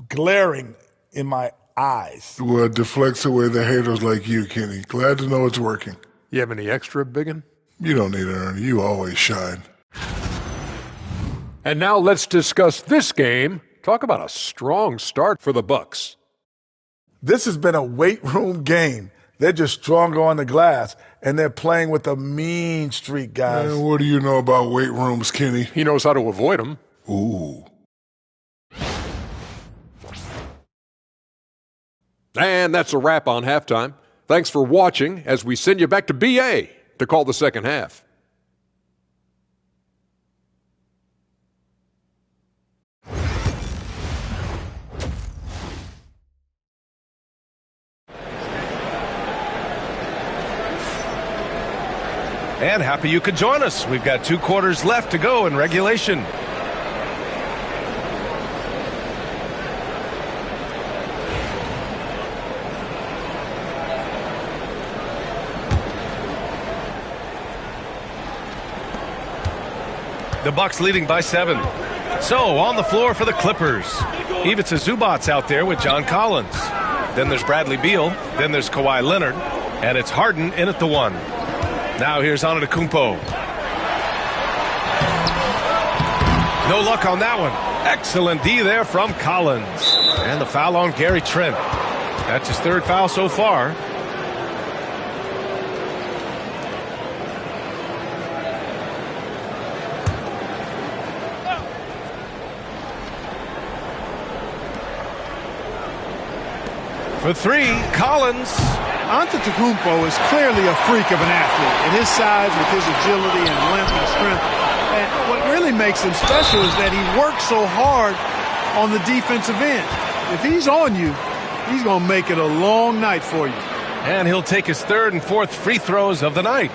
glaring in my eyes. Well, it deflects away the haters like you, Kenny. Glad to know it's working. You have any extra, biggin? You don't need it, Ernie. You always shine. And now let's discuss this game. Talk about a strong start for the Bucks. This has been a weight room game. They're just stronger on the glass, and they're playing with a mean streak, guys. Man, what do you know about weight rooms, Kenny? He knows how to avoid them. Ooh. And that's a wrap on halftime. Thanks for watching as we send you back to BA to call the second half. And happy you could join us. We've got 2 quarters left to go in regulation. The Bucks leading by 7. So, on the floor for the Clippers. Ivica Zubac's out there with John Collins. Then there's Bradley Beal. Then there's Kawhi Leonard. And it's Harden in at the 1. Now here's Antetokounmpo. No luck on that one. Excellent D there from Collins. And the foul on Gary Trent. That's his 3rd foul so far. For 3, Collins. Antetokounmpo is clearly a freak of an athlete. At his size, with his agility and length and strength. And what really makes him special is that he works so hard on the defensive end. If he's on you, he's going to make it a long night for you. And he'll take his 3rd and 4th free throws of the night.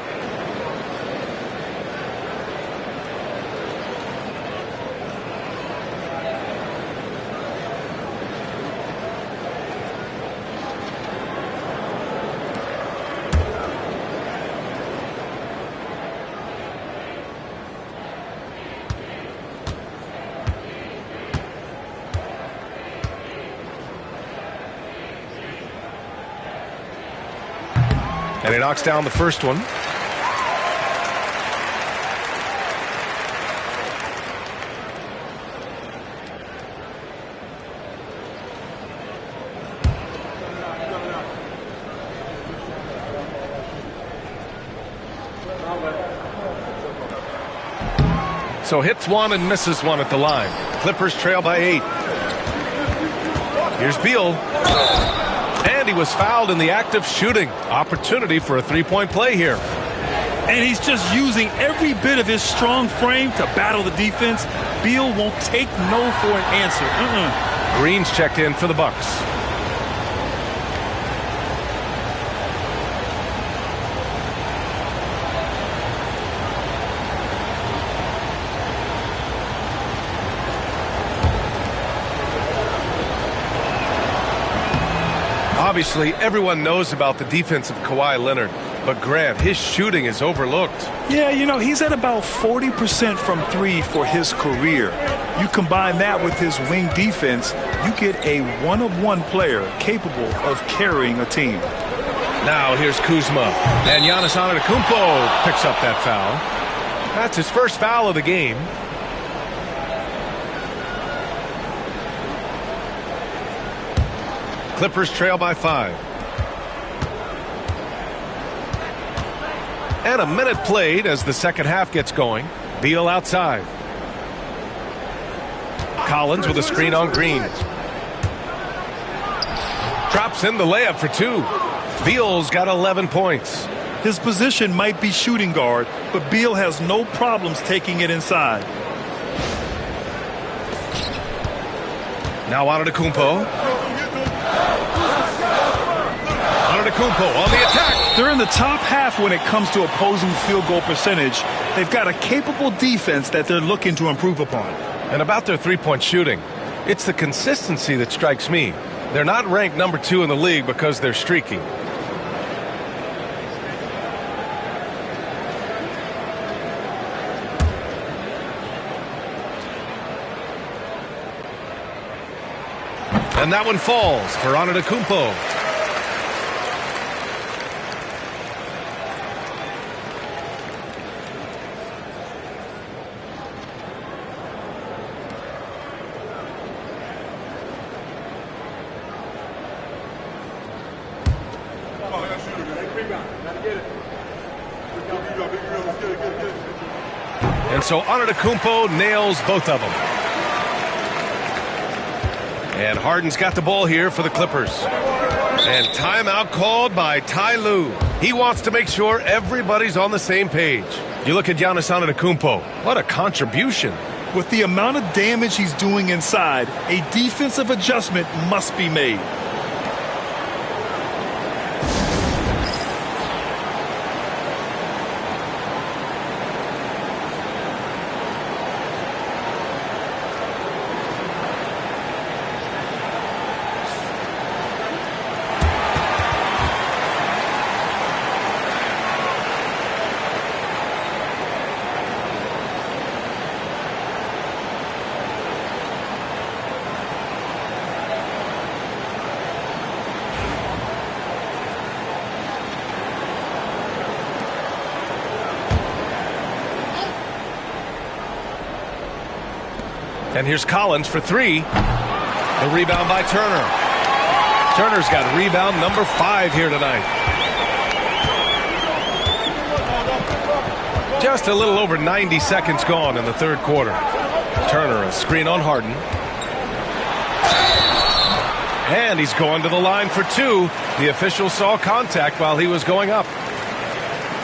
And he knocks down the first one. So hits one and misses one at the line. Clippers trail by 8. Here's Beal. And he was fouled in the act of shooting. Opportunity for a three-point play here. And he's just using every bit of his strong frame to battle the defense. Beal won't take no for an answer. Green's checked in for the Bucks. Obviously, everyone knows about the defense of Kawhi Leonard, but Grant, his shooting is overlooked. Yeah, you know, he's at about 40% from 3 for his career. You combine that with his wing defense, you get a one-of-one player capable of carrying a team. Now here's Kuzma, and Giannis Antetokounmpo picks up that foul. That's his first foul of the game. Clippers trail by 5. And a minute played as the second half gets going. Beal outside. Collins with a screen on Green. Drops in the layup for 2. Beal's got 11 points. His position might be shooting guard, but Beal has no problems taking it inside. Now Antetokounmpo. Antetokounmpo on the attack. They're in the top half when it comes to opposing field goal percentage. They've got a capable defense that they're looking to improve upon. And about their three-point shooting, it's the consistency that strikes me. They're not ranked number 2 in the league because they're streaky. And that one falls for Antetokounmpo. And so Antetokounmpo nails both of them. And Harden's got the ball here for the Clippers. And timeout called by Ty Lue. He wants to make sure everybody's on the same page. You look at Giannis Antetokounmpo. What a contribution. With the amount of damage he's doing inside, a defensive adjustment must be made. And here's Collins for 3. The rebound by Turner. Turner's got rebound number 5 here tonight. Just a little over 90 seconds gone in the third quarter. Turner, a screen on Harden. And he's going to the line for 2. The official saw contact while he was going up.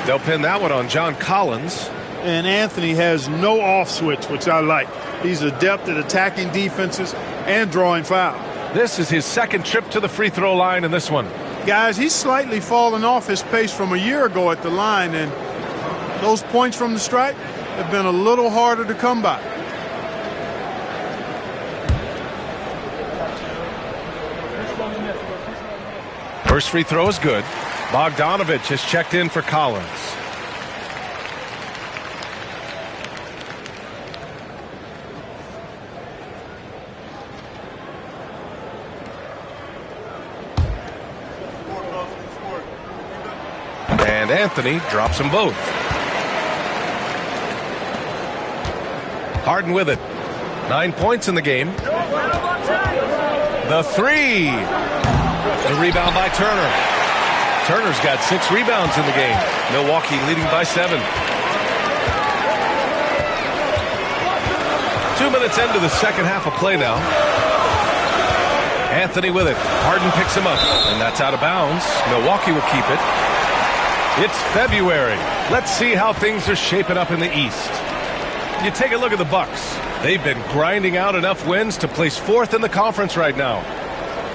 They'll pin that one on John Collins. And Anthony has no off switch, which I like. He's adept at attacking defenses and drawing foul. This is his second trip to the free throw line in this one. Guys, he's slightly fallen off his pace from a year ago at the line, and those points from the stripe have been a little harder to come by. First free throw is good. Bogdanovich has checked in for Collins. And Anthony drops them both. Harden with it. 9 points in the game. The three. The rebound by Turner. Turner's got 6 rebounds in the game. Milwaukee leading by 7. 2 minutes into the second half of play now. Anthony with it. Harden picks him up, and that's out of bounds. Milwaukee will keep it. It's February. Let's see how things are shaping up in the East. You take a look at the Bucks. They've been grinding out enough wins to place 4th in the conference right now.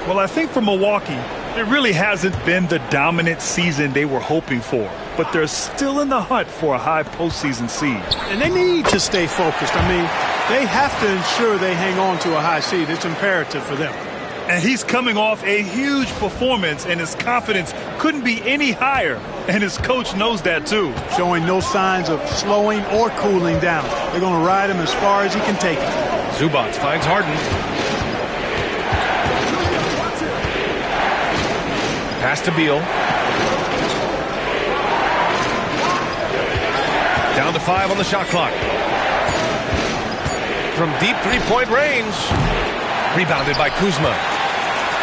Well, I think for Milwaukee, it really hasn't been the dominant season they were hoping for. But they're still in the hunt for a high postseason seed. And they need to stay focused. I mean, they have to ensure they hang on to a high seed. It's imperative for them. And he's coming off a huge performance, and his confidence couldn't be any higher. And his coach knows that, too. Showing no signs of slowing or cooling down. They're going to ride him as far as he can take it. Zubac finds Harden. Pass to Beal. Down to 5 on the shot clock. From deep three-point range. Rebounded by Kuzma.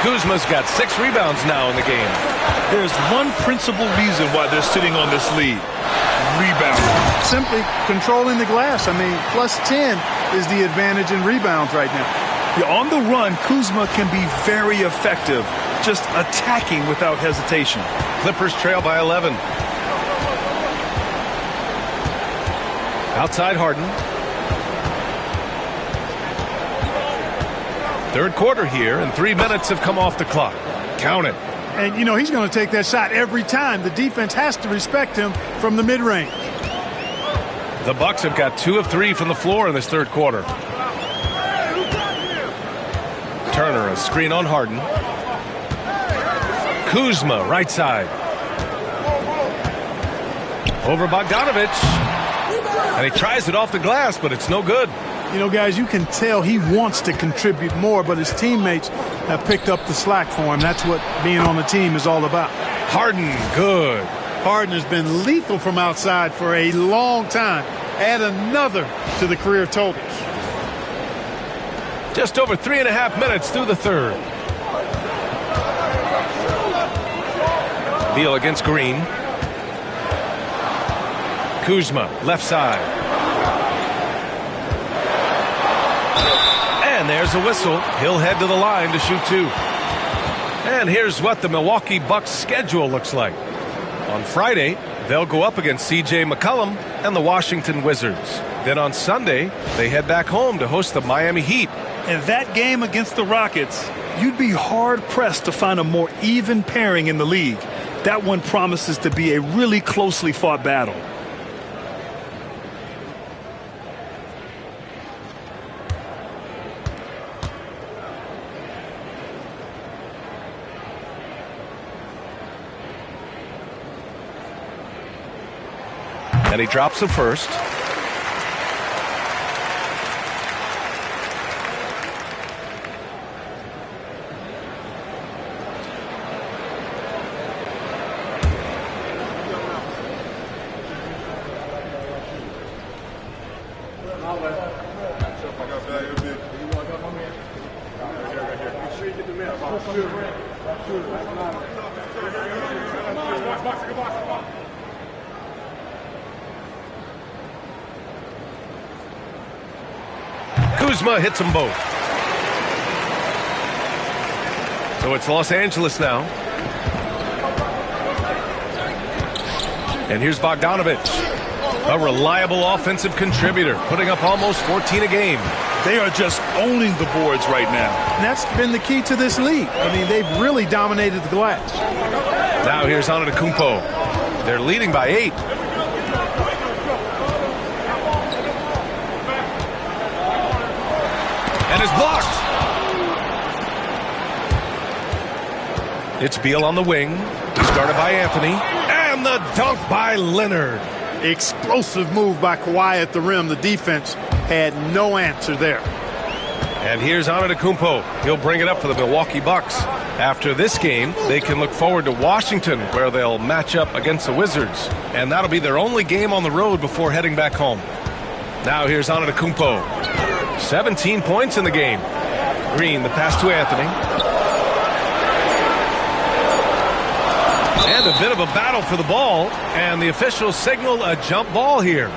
Kuzma's got 6 rebounds now in the game. There's one principal reason why they're sitting on this lead. Rebound. Simply controlling the glass. I mean, plus 10 is the advantage in rebounds right now. Yeah, on the run, Kuzma can be very effective, just attacking without hesitation. Clippers trail by 11. Outside Harden. Third quarter here, and 3 minutes have come off the clock. Count it. And, you know, he's going to take that shot every time. The defense has to respect him from the mid-range. The Bucks have got 2 of 3 from the floor in this third quarter. Turner, a screen on Harden. Kuzma, right side. Over Bogdanovich. And he tries it off the glass, but it's no good. You know, guys, you can tell he wants to contribute more, but his teammates have picked up the slack for him. That's what being on the team is all about. Harden, good. Harden has been lethal from outside for a long time. Add another to the career totals. Just over 3.5 minutes through the third. Beal against Green. Kuzma, left side. And there's a whistle. He'll head to the line to shoot 2. And here's what the Milwaukee Bucks schedule looks like. On Friday, they'll go up against C.J. McCollum and the Washington Wizards. Then on Sunday, they head back home to host the Miami Heat. And that game against the Rockets, you'd be hard-pressed to find a more even pairing in the league. That one promises to be a really closely fought battle. And he drops the first. Kuzma hits them both. So it's Los Angeles now. And here's Bogdanovich, a reliable offensive contributor, putting up almost 14 a game. They are just owning the boards right now. And that's been the key to this league. I mean, they've really dominated the glass. Now here's Antetokounmpo. They're leading by 8. And is blocked. It's Beal on the wing. He's guarded by Anthony. And the dunk by Leonard. Explosive move by Kawhi at the rim. The defense had no answer there. And here's Antetokounmpo. He'll bring it up for the Milwaukee Bucks. After this game, they can look forward to Washington, where they'll match up against the Wizards. And that'll be their only game on the road before heading back home. Now here's Antetokounmpo. 17 points in the game. Green, the pass to Anthony. And a bit of a battle for the ball. And the officials signal a jump ball here.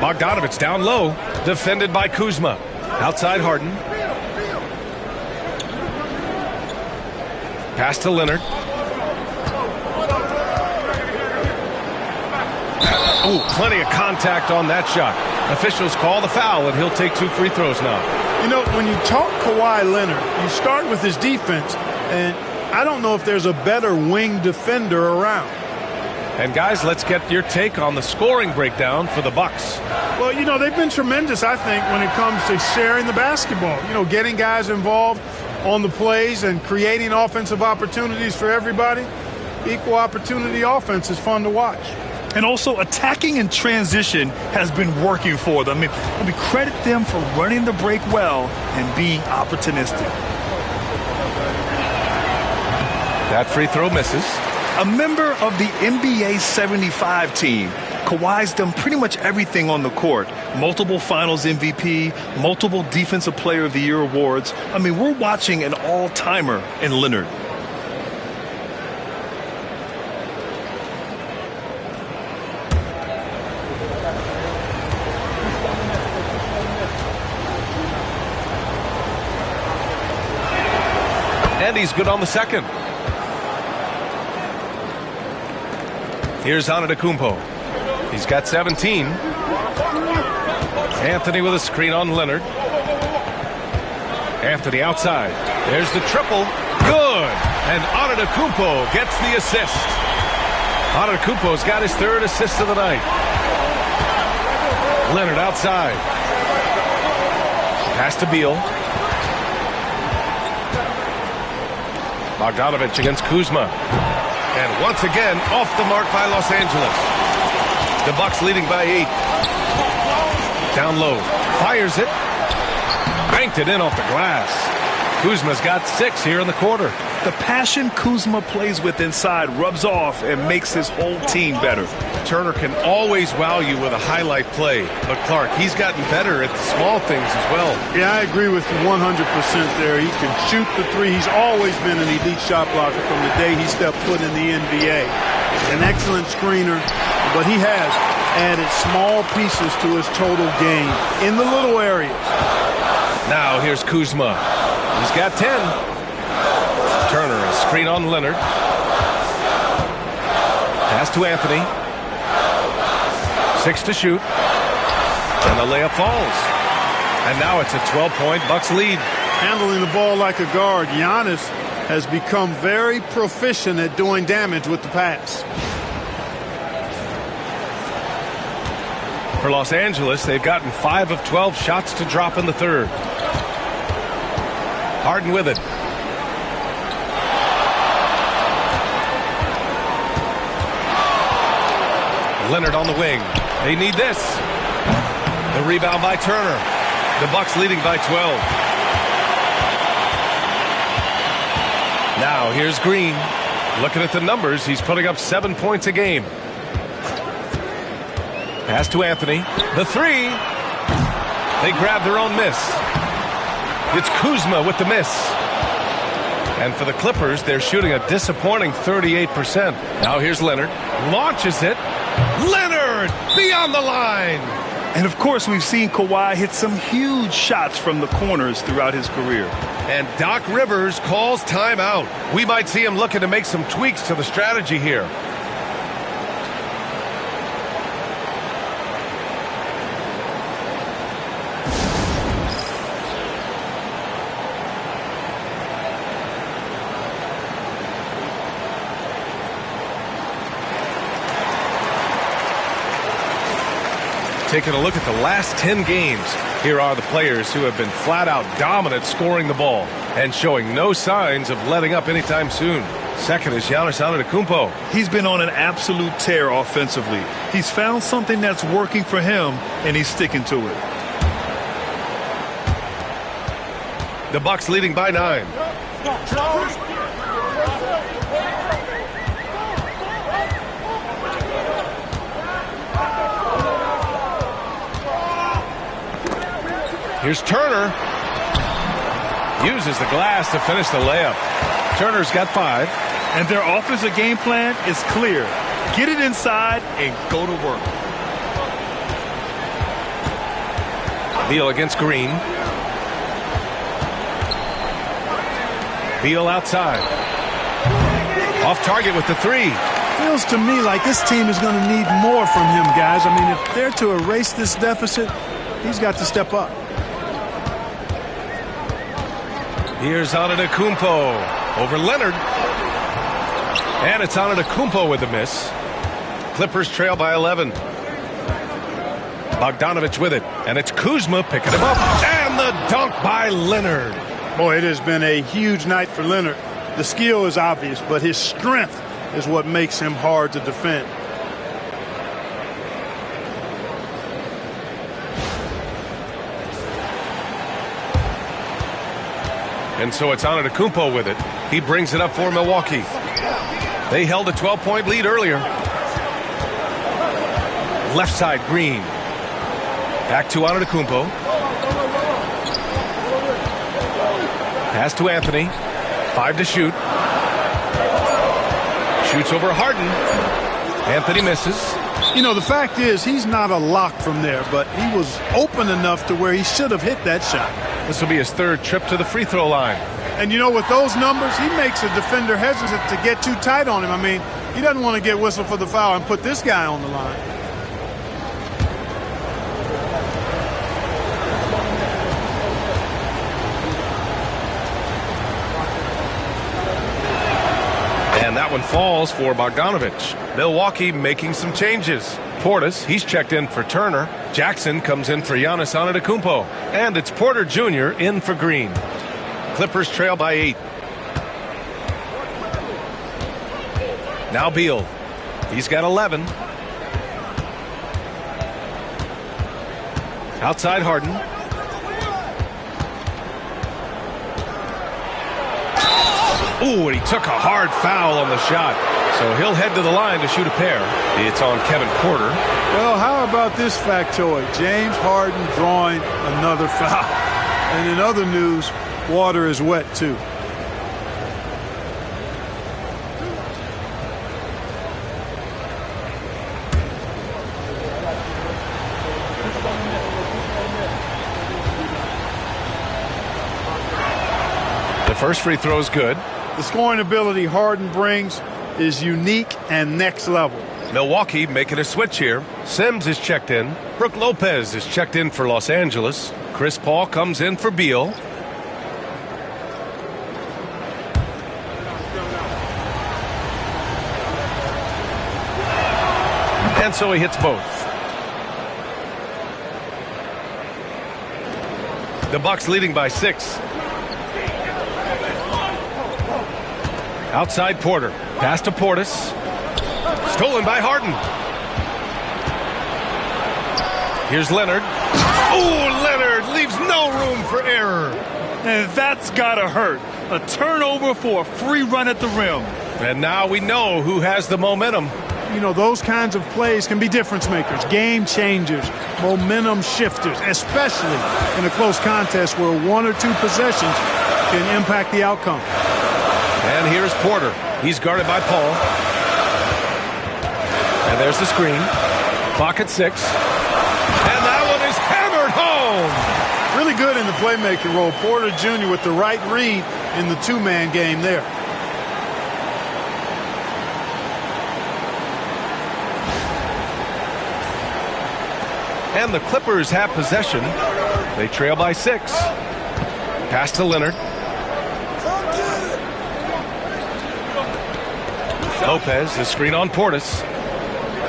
Bogdanovich down low, defended by Kuzma. Outside Harden. Pass to Leonard. Ooh, plenty of contact on that shot. Officials call the foul, and he'll take 2 free throws now. You know, when you talk Kawhi Leonard, you start with his defense, and I don't know if there's a better wing defender around. And guys, let's get your take on the scoring breakdown for the Bucks. Well, you know, they've been tremendous, I think, when it comes to sharing the basketball. You know, getting guys involved on the plays and creating offensive opportunities for everybody. Equal opportunity offense is fun to watch. And also, attacking in transition has been working for them. I mean, credit them for running the break well and being opportunistic. That free throw misses. A member of the NBA 75 team, Kawhi's done pretty much everything on the court. Multiple Finals MVP, multiple Defensive Player of the Year awards. I mean, we're watching an all-timer in Leonard. And he's good on the second. Here's Antetokounmpo. He's got 17. Anthony with a screen on Leonard. Anthony outside. There's the triple. Good. And Antetokounmpo gets the assist. Antetokounmpo's got his 3rd assist of the night. Leonard outside. Pass to Beal. Bogdanovich against Kuzma. And once again, off the mark by Los Angeles. The Bucks leading by 8. Down low. Fires it. Banked it in off the glass. Kuzma's got 6 here in the quarter. The passion Kuzma plays with inside rubs off and makes his whole team better. Turner can always wow you with a highlight play. But Clark, he's gotten better at the small things as well. Yeah, I agree with you 100% there. He can shoot the 3. He's always been an elite shot blocker from the day he stepped foot in the NBA. An excellent screener, but he has added small pieces to his total game in the little areas. Now here's Kuzma. He's got 10. Turner, a screen on Leonard. Pass to Anthony. 6 to shoot. And the layup falls. And now it's a 12-point Bucks lead. Handling the ball like a guard, Giannis has become very proficient at doing damage with the pass. For Los Angeles, they've gotten 5 of 12 shots to drop in the 3rd. Harden with it. Leonard on the wing. They need this. The rebound by Turner. The Bucks leading by 12. Now here's Green. Looking at the numbers, he's putting up 7 points a game. Pass to Anthony. The 3. They grab their own miss. It's Kuzma with the miss. And for the Clippers, they're shooting a disappointing 38%. Now here's Leonard. Launches it. Leonard beyond the line. And of course, we've seen Kawhi hit some huge shots from the corners throughout his career. And Doc Rivers calls timeout. We might see him looking to make some tweaks to the strategy here. Taking a look at the last 10 games, here are the players who have been flat out dominant scoring the ball and showing no signs of letting up anytime soon. Second is Giannis Antetokounmpo. He's been on an absolute tear offensively. He's found something that's working for him, and he's sticking to it. The Bucks leading by 9. Here's Turner. Uses the glass to finish the layup. Turner's got 5. And their offensive game plan is clear. Get it inside and go to work. Beal against Green. Beal outside. Off target with the 3. Feels to me like this team is going to need more from him, guys. I mean, if they're to erase this deficit, he's got to step up. Here's Antetokounmpo over Leonard. And it's Antetokounmpo with a miss. Clippers trail by 11. Bogdanovich with it. And it's Kuzma picking him up. And the dunk by Leonard. Boy, it has been a huge night for Leonard. The skill is obvious, but his strength is what makes him hard to defend. And so it's Antetokounmpo with it. He brings it up for Milwaukee. They held a 12-point lead earlier. Left side, Green. Back to Antetokounmpo. Pass to Anthony. 5 to shoot. Shoots over Harden. Anthony misses. You know, the fact is he's not a lock from there, but he was open enough to where he should have hit that shot. This will be his 3rd trip to the free throw line. And, you know, with those numbers, he makes a defender hesitant to get too tight on him. I mean, he doesn't want to get whistled for the foul and put this guy on the line. And that one falls for Bogdanovich. Milwaukee making some changes. Portis, he's checked in for Turner. Jackson comes in for Giannis Antetokounmpo. And it's Porter Jr. in for Green. Clippers trail by 8. Now Beal. He's got 11. Outside Harden. Ooh, and he took a hard foul on the shot. So he'll head to the line to shoot a pair. It's on Kevin Porter. Well, how about this factoid? James Harden drawing another foul. And in other news, water is wet, too. The first free throw is good. The scoring ability Harden brings is unique and next level. Milwaukee making a switch here. Sims is checked in. Brook Lopez is checked in for Los Angeles. Chris Paul comes in for Beal. And so he hits both. The Bucks leading by 6. Outside Porter. Pass to Portis. Stolen by Harden. Here's Leonard. Oh, Leonard leaves no room for error. And that's gotta hurt. A turnover for a free run at the rim. And now we know who has the momentum. You know, those kinds of plays can be difference makers, game changers, momentum shifters, especially in a close contest where 1 or 2 possessions can impact the outcome. And here's Porter. He's guarded by Paul. And there's the screen. Clock at 6. And that one is hammered home. Really good in the playmaking role. Porter Jr. with the right read in the 2-man game there. And the Clippers have possession. They trail by 6. Pass to Leonard. Lopez, the screen on Portis.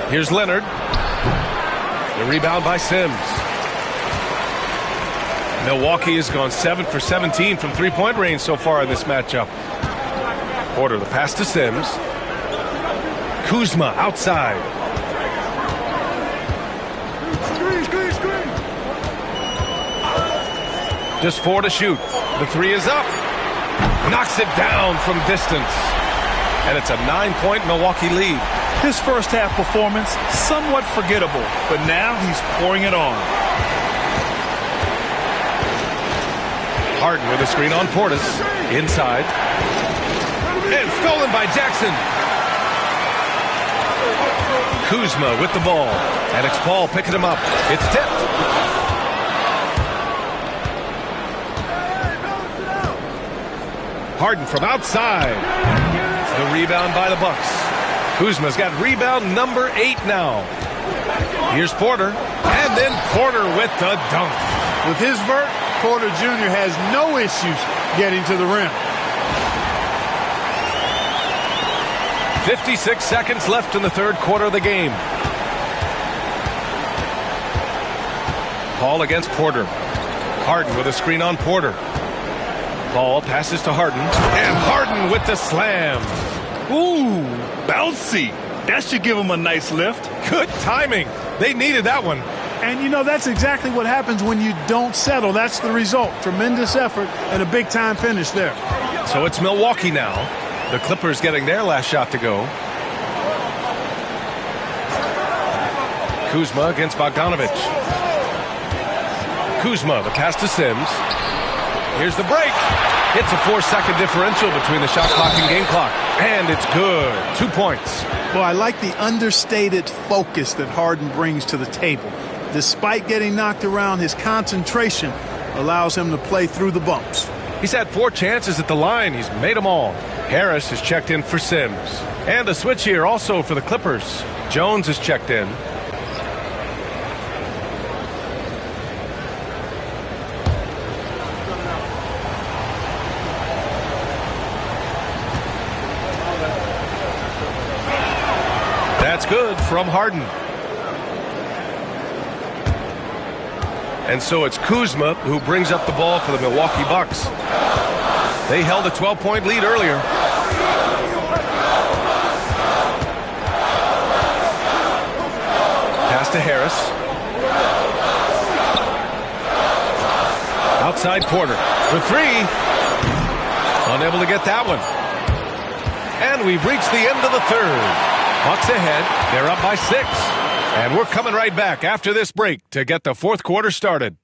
Here's Leonard. The rebound by Sims. Milwaukee has gone 7 for 17 from 3-point range so far in this matchup. Porter, the pass to Sims. Kuzma outside. Just 4 to shoot. The 3 is up. Knocks it down from distance. And it's a 9-point Milwaukee lead. His first half performance, somewhat forgettable, but now he's pouring it on. Harden with a screen on Portis. Inside. And stolen by Jackson. Kuzma with the ball. And it's Paul picking him up. It's tipped. Harden from outside. The rebound by the Bucks. Kuzma's got rebound number 8 now. Here's Porter. And then Porter with the dunk. With his vert, Porter Jr. has no issues getting to the rim. 56 seconds left in the third quarter of the game. Paul against Porter. Harden with a screen on Porter. Ball passes to Harden. And Harden with the slam. Ooh, bouncy. That should give him a nice lift. Good timing. They needed that one. And, you know, that's exactly what happens when you don't settle. That's the result. Tremendous effort and a big-time finish there. So it's Milwaukee now. The Clippers getting their last shot to go. Kuzma against Bogdanovich. Kuzma, the pass to Sims. Here's the break. It's a 4-second differential between the shot clock and game clock. And it's good. 2 points. Well, I like the understated focus that Harden brings to the table. Despite getting knocked around, his concentration allows him to play through the bumps. He's had 4 chances at the line. He's made them all. Harris has checked in for Sims. And a switch here also for the Clippers. Jones has checked in. That's good from Harden. And so it's Kuzma who brings up the ball for the Milwaukee Bucks. They held a 12-point lead earlier. Pass to Harris. Outside Porter for 3. Unable to get that one. And we've reached the end of the third. Bucks ahead. They're up by 6. And we're coming right back after this break to get the fourth quarter started.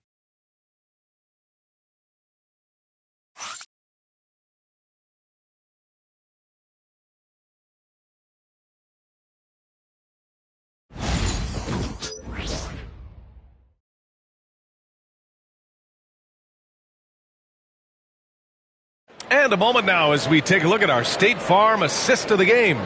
And a moment now as we take a look at our State Farm assist of the game.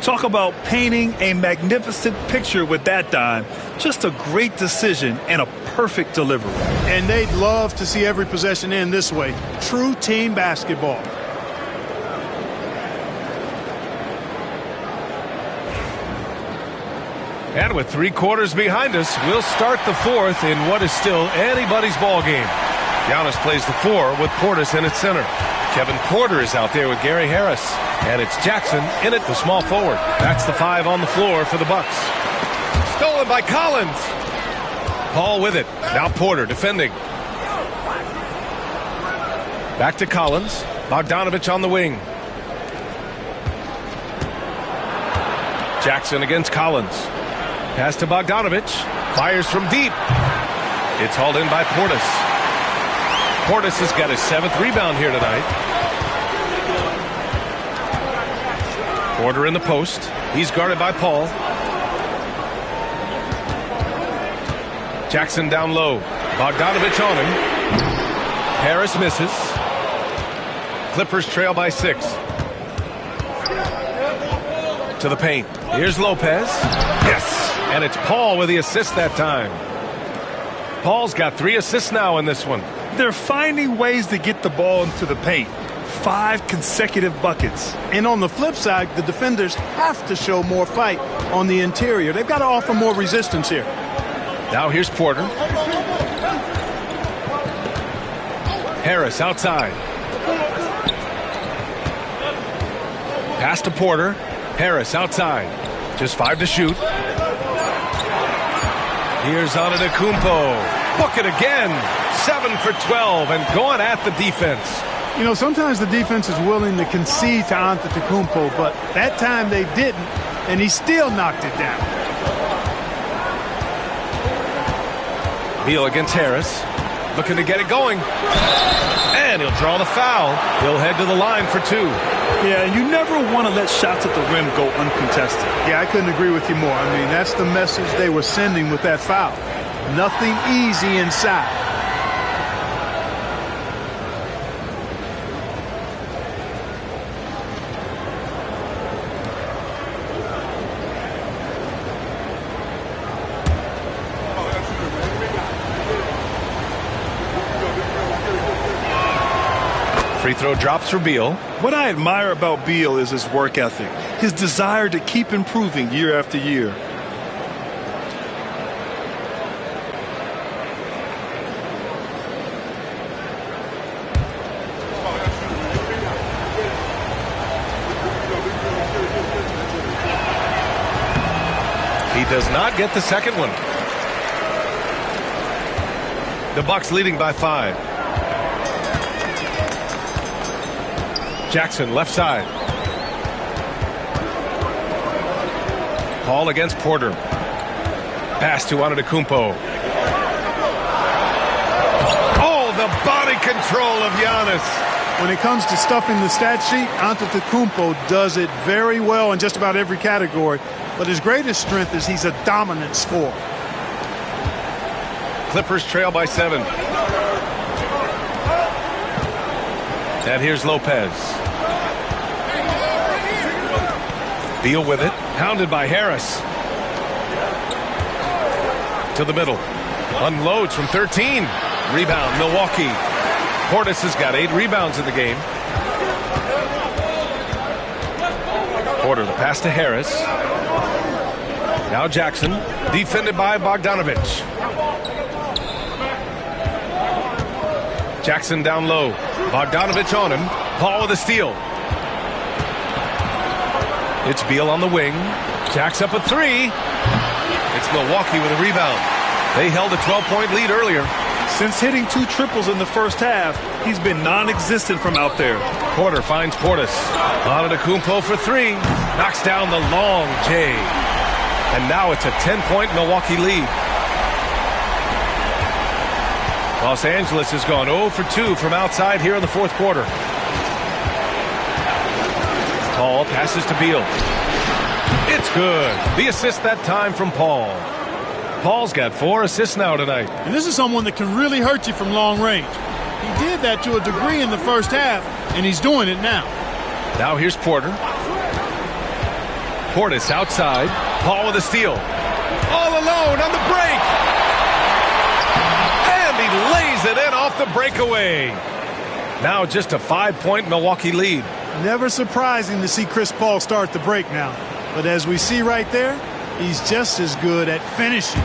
Talk about painting a magnificent picture with that dime. Just a great decision and a perfect delivery. And they'd love to see every possession end this way. True team basketball. And with 3 quarters behind us, we'll start the fourth in what is still anybody's ball game. Giannis plays the 4 with Portis in at center. Kevin Porter is out there with Gary Harris. And it's Jackson in at the small forward. That's the 5 on the floor for the Bucks. Stolen by Collins. Paul with it. Now Porter defending. Back to Collins. Bogdanovich on the wing. Jackson against Collins. Pass to Bogdanovich. Fires from deep. It's hauled in by Portis. Portis has got his 7th rebound here tonight. Porter in the post. He's guarded by Paul. Jackson down low. Bogdanovich on him. Harris misses. Clippers trail by 6. To the paint. Here's Lopez. Yes! And it's Paul with the assist that time. Paul's got 3 assists now in this one. They're finding ways to get the ball into the paint. 5 consecutive buckets. And on the flip side, the defenders have to show more fight on the interior. They've got to offer more resistance here. Now here's Porter. Harris outside. Pass to Porter. Harris outside. Just 5 to shoot. Here's Antetokounmpo. Book it again. 7 for 12 and going at the defense. You know, sometimes the defense is willing to concede to Antetokounmpo, but that time they didn't, and he still knocked it down. Beal against Harris. Looking to get it going. And he'll draw the foul. He'll head to the line for 2. Yeah, you never want to let shots at the rim go uncontested. Yeah, I couldn't agree with you more. I mean, that's the message they were sending with that foul. Nothing easy inside. Free throw drops for Beal. What I admire about Beal is his work ethic, his desire to keep improving year after year. He does not get the second one. The Bucks leading by 5. Jackson left side. Paul against Porter. Pass to Antetokounmpo. Oh, the body control of Giannis. When it comes to stuffing the stat sheet, Antetokounmpo does it very well in just about every category. But his greatest strength is he's a dominant scorer. Clippers trail by 7. And here's Lopez. Beal with it. Pounded by Harris. To the middle. Unloads from 13. Rebound, Milwaukee. Portis has got 8 rebounds in the game. Porter, the pass to Harris. Now Jackson, defended by Bogdanovich. Jackson down low. Bogdanovich on him. Paul with a steal. It's Beal on the wing. Jacks up a 3. It's Milwaukee with a rebound. They held a 12-point lead earlier. Since hitting 2 triples in the first half, he's been non-existent from out there. Porter finds Portis. Antetokounmpo for 3. Knocks down the long J. And now it's a 10-point Milwaukee lead. Los Angeles has gone 0 for 2 from outside here in the fourth quarter. Paul passes to Beal. It's good. The assist that time from Paul. Paul's got 4 assists now tonight. And this is someone that can really hurt you from long range. He did that to a degree in the first half, and he's doing it now. Now here's Porter. Portis outside. Paul with a steal. All alone on the break. And he lays it in off the breakaway. Now just a 5-point Milwaukee lead. Never surprising to see Chris Paul start the break now. But as we see right there, he's just as good at finishing.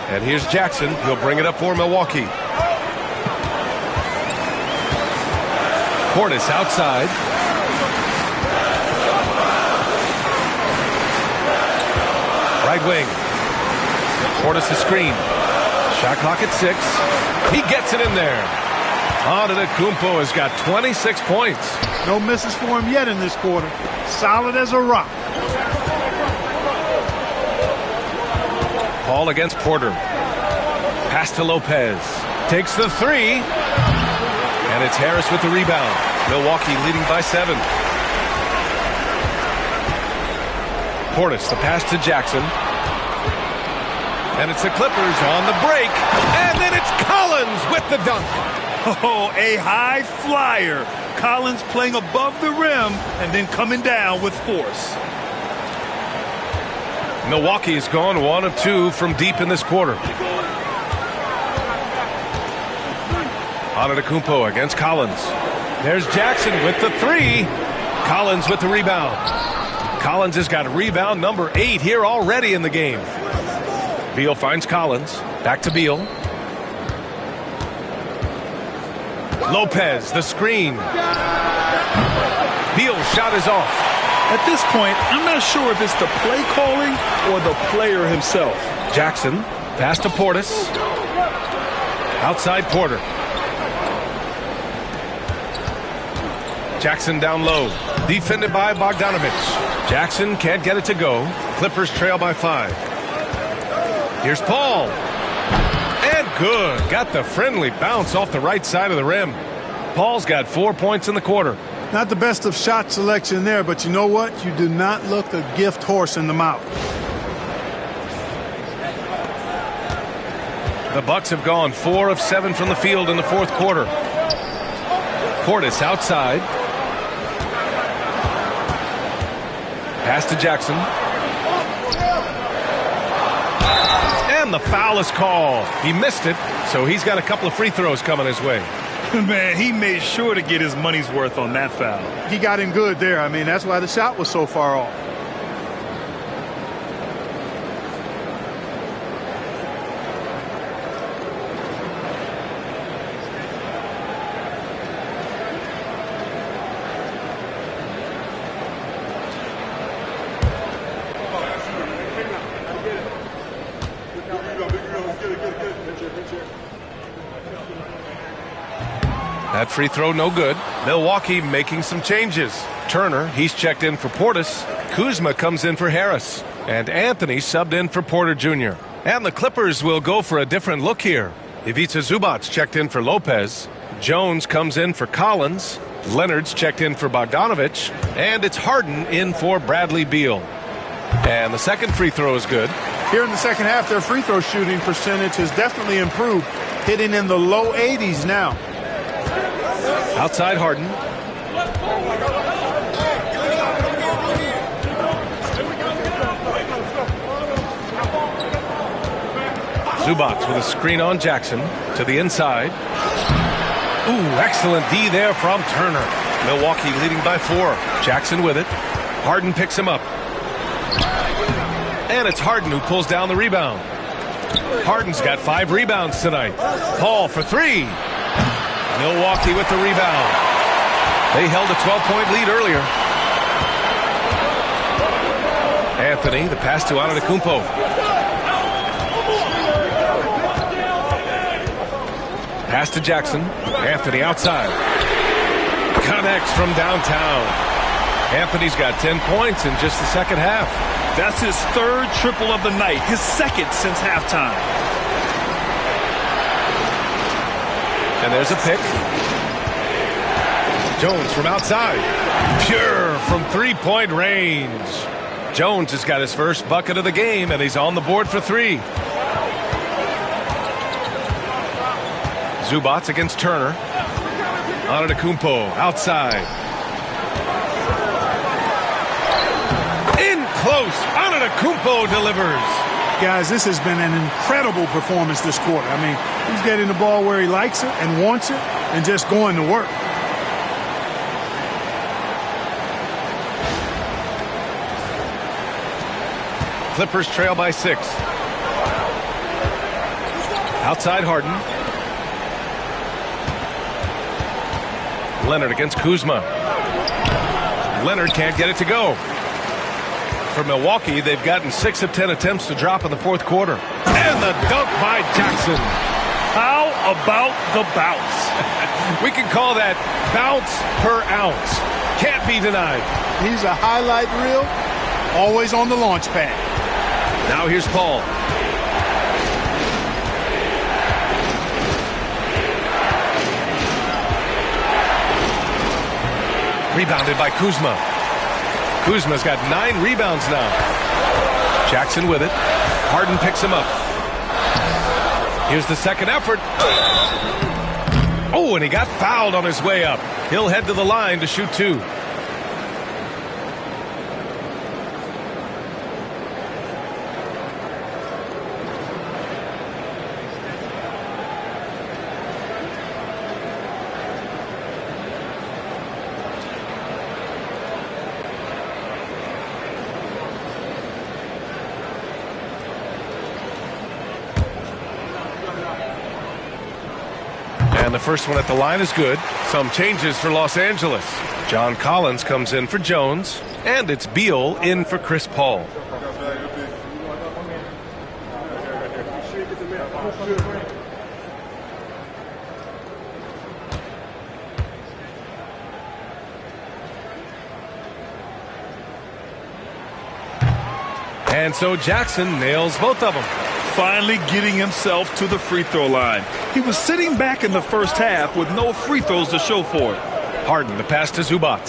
And here's Jackson. He'll bring it up for Milwaukee. Portis outside. Right wing. Portis a screen. Shot clock at 6. He gets it in there. Antetokounmpo has got 26 points. No misses for him yet in this quarter. Solid as a rock. Paul against Porter. Pass to Lopez. Takes the 3. And it's Harris with the rebound. Milwaukee leading by 7. Portis, the pass to Jackson. And it's the Clippers on the break. And then it's Collins with the dunk. Oh, a high flyer. Collins playing above the rim and then coming down with force. Milwaukee's gone 1 of 2 from deep in this quarter. Antetokounmpo against Collins. There's Jackson with the 3. Collins with the rebound. Collins has got rebound number 8 here already in the game. Beal finds Collins. Back to Beal. Lopez, the screen. Beal's shot is off. At this point, I'm not sure if it's the play calling or the player himself. Jackson, pass to Portis. Outside Porter. Jackson down low. Defended by Bogdanovich. Jackson can't get it to go. Clippers trail by 5. Here's Paul. And good. Got the friendly bounce off the right side of the rim. Paul's got 4 points in the quarter. Not the best of shot selection there, but you know what? You do not look a gift horse in the mouth. The Bucks have gone 4 of 7 from the field in the fourth quarter. Portis outside. Pass to Jackson. And the foul is called. He missed it, so he's got a couple of free throws coming his way. Man, he made sure to get his money's worth on that foul. He got him good there. I mean, that's why the shot was so far off. That free throw no good. Milwaukee making some changes. Turner, he's checked in for Portis. Kuzma comes in for Harris. And Anthony subbed in for Porter Jr. And the Clippers will go for a different look here. Ivica Zubac's checked in for Lopez. Jones comes in for Collins. Leonard's checked in for Bogdanovich. And it's Harden in for Bradley Beal. And the second free throw is good. Here in the second half, their free throw shooting percentage has definitely improved, hitting in the low 80s now. Outside Harden. Zubac with a screen on Jackson to the inside. Ooh, excellent D there from Turner. Milwaukee leading by 4. Jackson with it. Harden picks him up. And it's Harden who pulls down the rebound. Harden's got 5 rebounds tonight. Paul for 3. Milwaukee with the rebound. They held a 12-point lead earlier. Anthony, the pass to Antetokounmpo. Pass to Jackson. Anthony outside. Connects from downtown. Anthony's got 10 points in just the second half. That's his 3rd triple of the night, his 2nd since halftime. And there's a pick. Jones from outside. Pure from 3-point range. Jones has got his first bucket of the game, and he's on the board for 3. Zubac against Turner. Antetokounmpo outside. In close. Antetokounmpo delivers. Guys, this has been an incredible performance this quarter. I mean, he's getting the ball where he likes it and wants it and just going to work. Clippers trail by 6. Outside Harden. Leonard against Kuzma. Leonard can't get it to go. For Milwaukee, they've gotten 6 of 10 attempts to drop in the fourth quarter. And the dunk by Jackson. How about the bounce? We can call that bounce per ounce. Can't be denied. He's a highlight reel, always on the launch pad. Now here's Paul. Rebounded by Kuzma. Kuzma's got 9 rebounds now. Jackson with it. Harden picks him up. Here's the second effort. Oh, and he got fouled on his way up. He'll head to the line to shoot 2. And the first one at the line is good. Some changes for Los Angeles. John Collins comes in for Jones, and it's Beal in for Chris Paul. And so Jackson nails both of them. Finally getting himself to the free throw line. He was sitting back in the first half with no free throws to show for it. Harden, the pass to Zubac.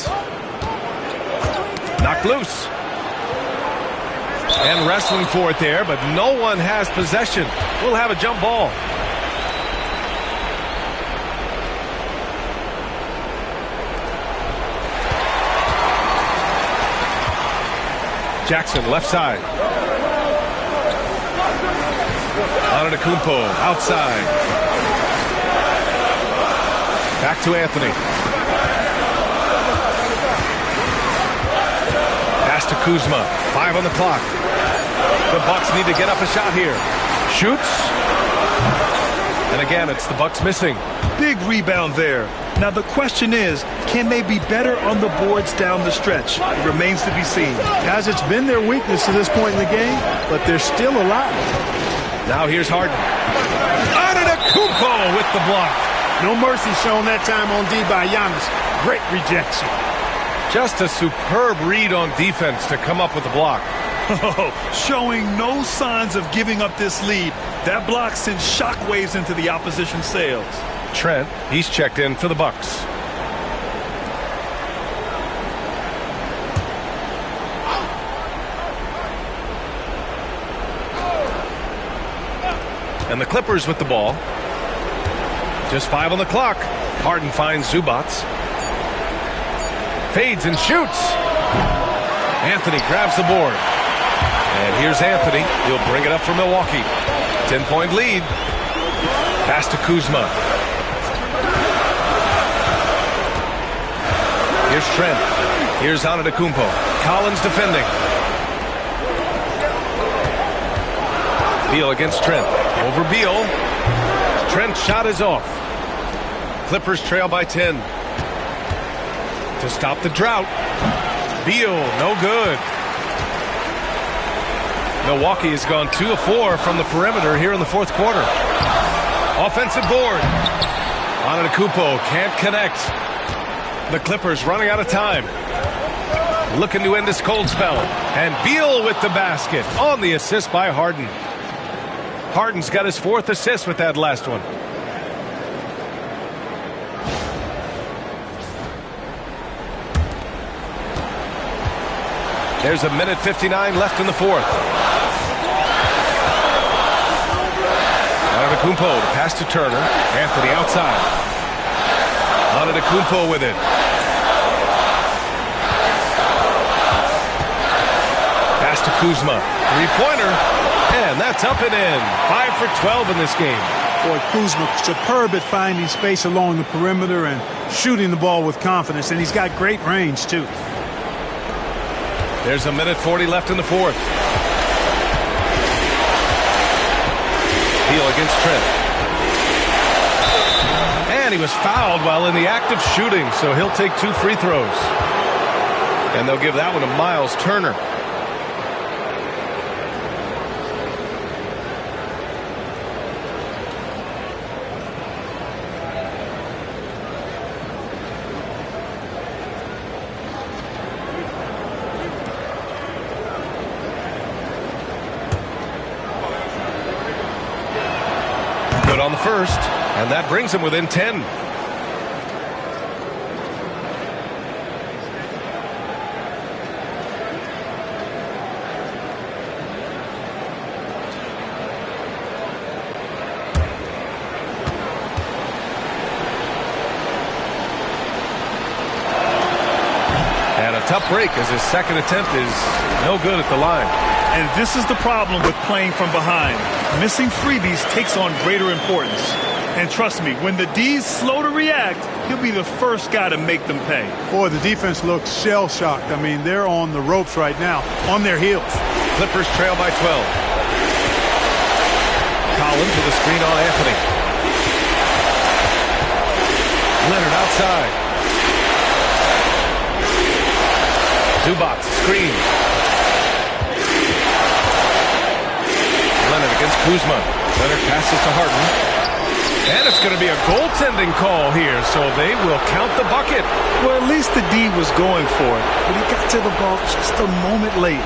Knocked loose. And wrestling for it there, but no one has possession. We'll have a jump ball. Jackson, left side. Antetokounmpo, outside. Back to Anthony. Pass to Kuzma. 5 on the clock. The Bucks need to get up a shot here. Shoots. And again, it's the Bucks missing. Big rebound there. Now the question is, can they be better on the boards down the stretch? It remains to be seen. Guys, it's been their weakness to this point in the game, but they're still alive. Now here's Harden. Antetokounmpo with the block. No mercy shown that time on D by Giannis. Great rejection. Just a superb read on defense to come up with the block. Showing no signs of giving up this lead. That block sends shockwaves into the opposition sails. Trent, he's checked in for the Bucks. And the Clippers with the ball. Just 5 on the clock. Harden finds Zubac. Fades and shoots. Anthony grabs the board. And here's Anthony. He'll bring it up for Milwaukee. 10-point lead. Pass to Kuzma. Here's Trent. Here's Antetokounmpo. Collins defending. Beal against Trent. Over Beal. Trent's shot is off. Clippers trail by 10. To stop the drought. Beal, no good. Milwaukee has gone 2 of 4 from the perimeter here in the fourth quarter. Offensive board. Antetokounmpo can't connect. The Clippers running out of time. Looking to end this cold spell. And Beal with the basket on the assist by Harden. Harden's got his 4th assist with that last one. There's a minute 59 left in the fourth. Antetokounmpo, the pass to Turner. Anthony outside. Antetokounmpo with it. Pass to Kuzma. 3-pointer. And that's up and in. 5 for 12 in this game. Boy, Kuzma, superb at finding space along the perimeter and shooting the ball with confidence. And he's got great range, too. There's a minute 40 left in the fourth. Beal against Trent. And he was fouled while in the act of shooting, so he'll take 2 free throws. And they'll give that one to Miles Turner. On the first, and that brings him within 10. And a tough break as his second attempt is no good at the line. And this is the problem with playing from behind. Missing freebies takes on greater importance. And trust me, when the D's slow to react, he'll be the first guy to make them pay. Boy, the defense looks shell-shocked. I mean, they're on the ropes right now, on their heels. Clippers trail by 12. Collins with a screen on Anthony. Leonard outside. Zubac screen. Leonard against Kuzma. Leonard passes to Harden. And it's going to be a goaltending call here, so they will count the bucket. Well, at least the D was going for it, but he got to the ball just a moment late.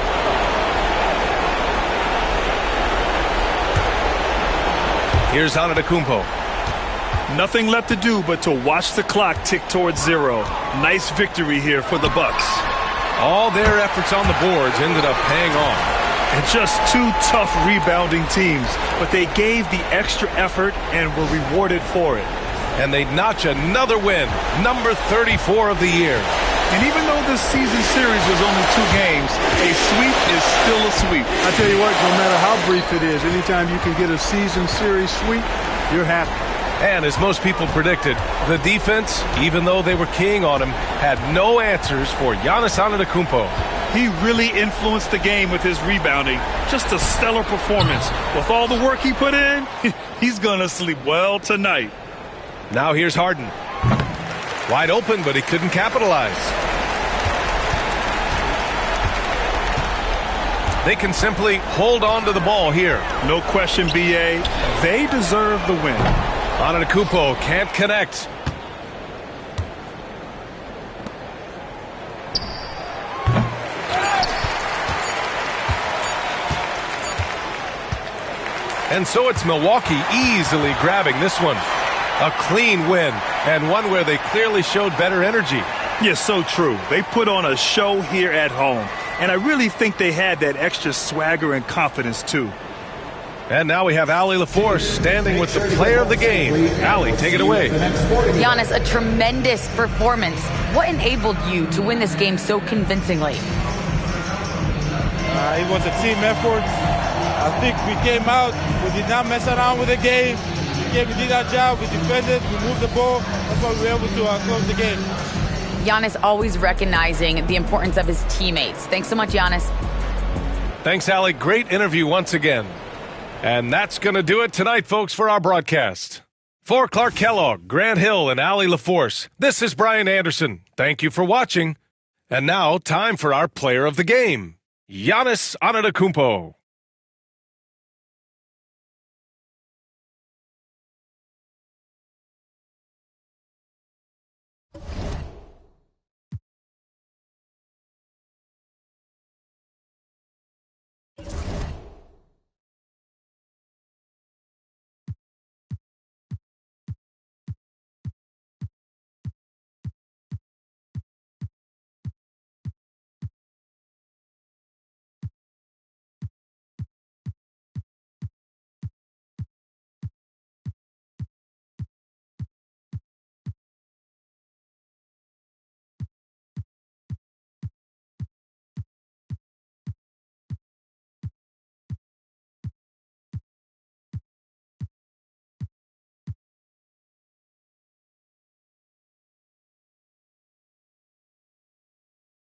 Here's Antetokounmpo. Nothing left to do but to watch the clock tick towards 0. Nice victory here for the Bucks. All their efforts on the boards ended up paying off. And just two tough rebounding teams, but they gave the extra effort and were rewarded for it. And they notch another win, number 34 of the year. And even though this season series was only 2 games, a sweep is still a sweep. I tell you what, no matter how brief it is, anytime you can get a season series sweep, you're happy. And as most people predicted, the defense, even though they were keying on him, had no answers for Giannis Antetokounmpo. He really influenced the game with his rebounding. Just a stellar performance. With all the work he put in, he's going to sleep well tonight. Now here's Harden. Wide open, but he couldn't capitalize. They can simply hold on to the ball here. No question, B.A. They deserve the win. Antetokounmpo can't connect. And so it's Milwaukee easily grabbing this one. A clean win, and one where they clearly showed better energy. Yes, so true. They put on a show here at home, and I really think they had that extra swagger and confidence, too. And now we have Allie LaForce standing with the player of the game. Allie, take it away. Giannis, a tremendous performance. What enabled you to win this game so convincingly? It was a team effort. I think we came out, we did not mess around with the game. We did our job, we defended, we moved the ball. That's why we were able to close the game. Giannis always recognizing the importance of his teammates. Thanks so much, Giannis. Thanks, Allie. Great interview once again. And that's going to do it tonight, folks, for our broadcast. For Clark Kellogg, Grant Hill, and Allie LaForce, this is Brian Anderson. Thank you for watching. And now, time for our player of the game, Giannis Antetokounmpo.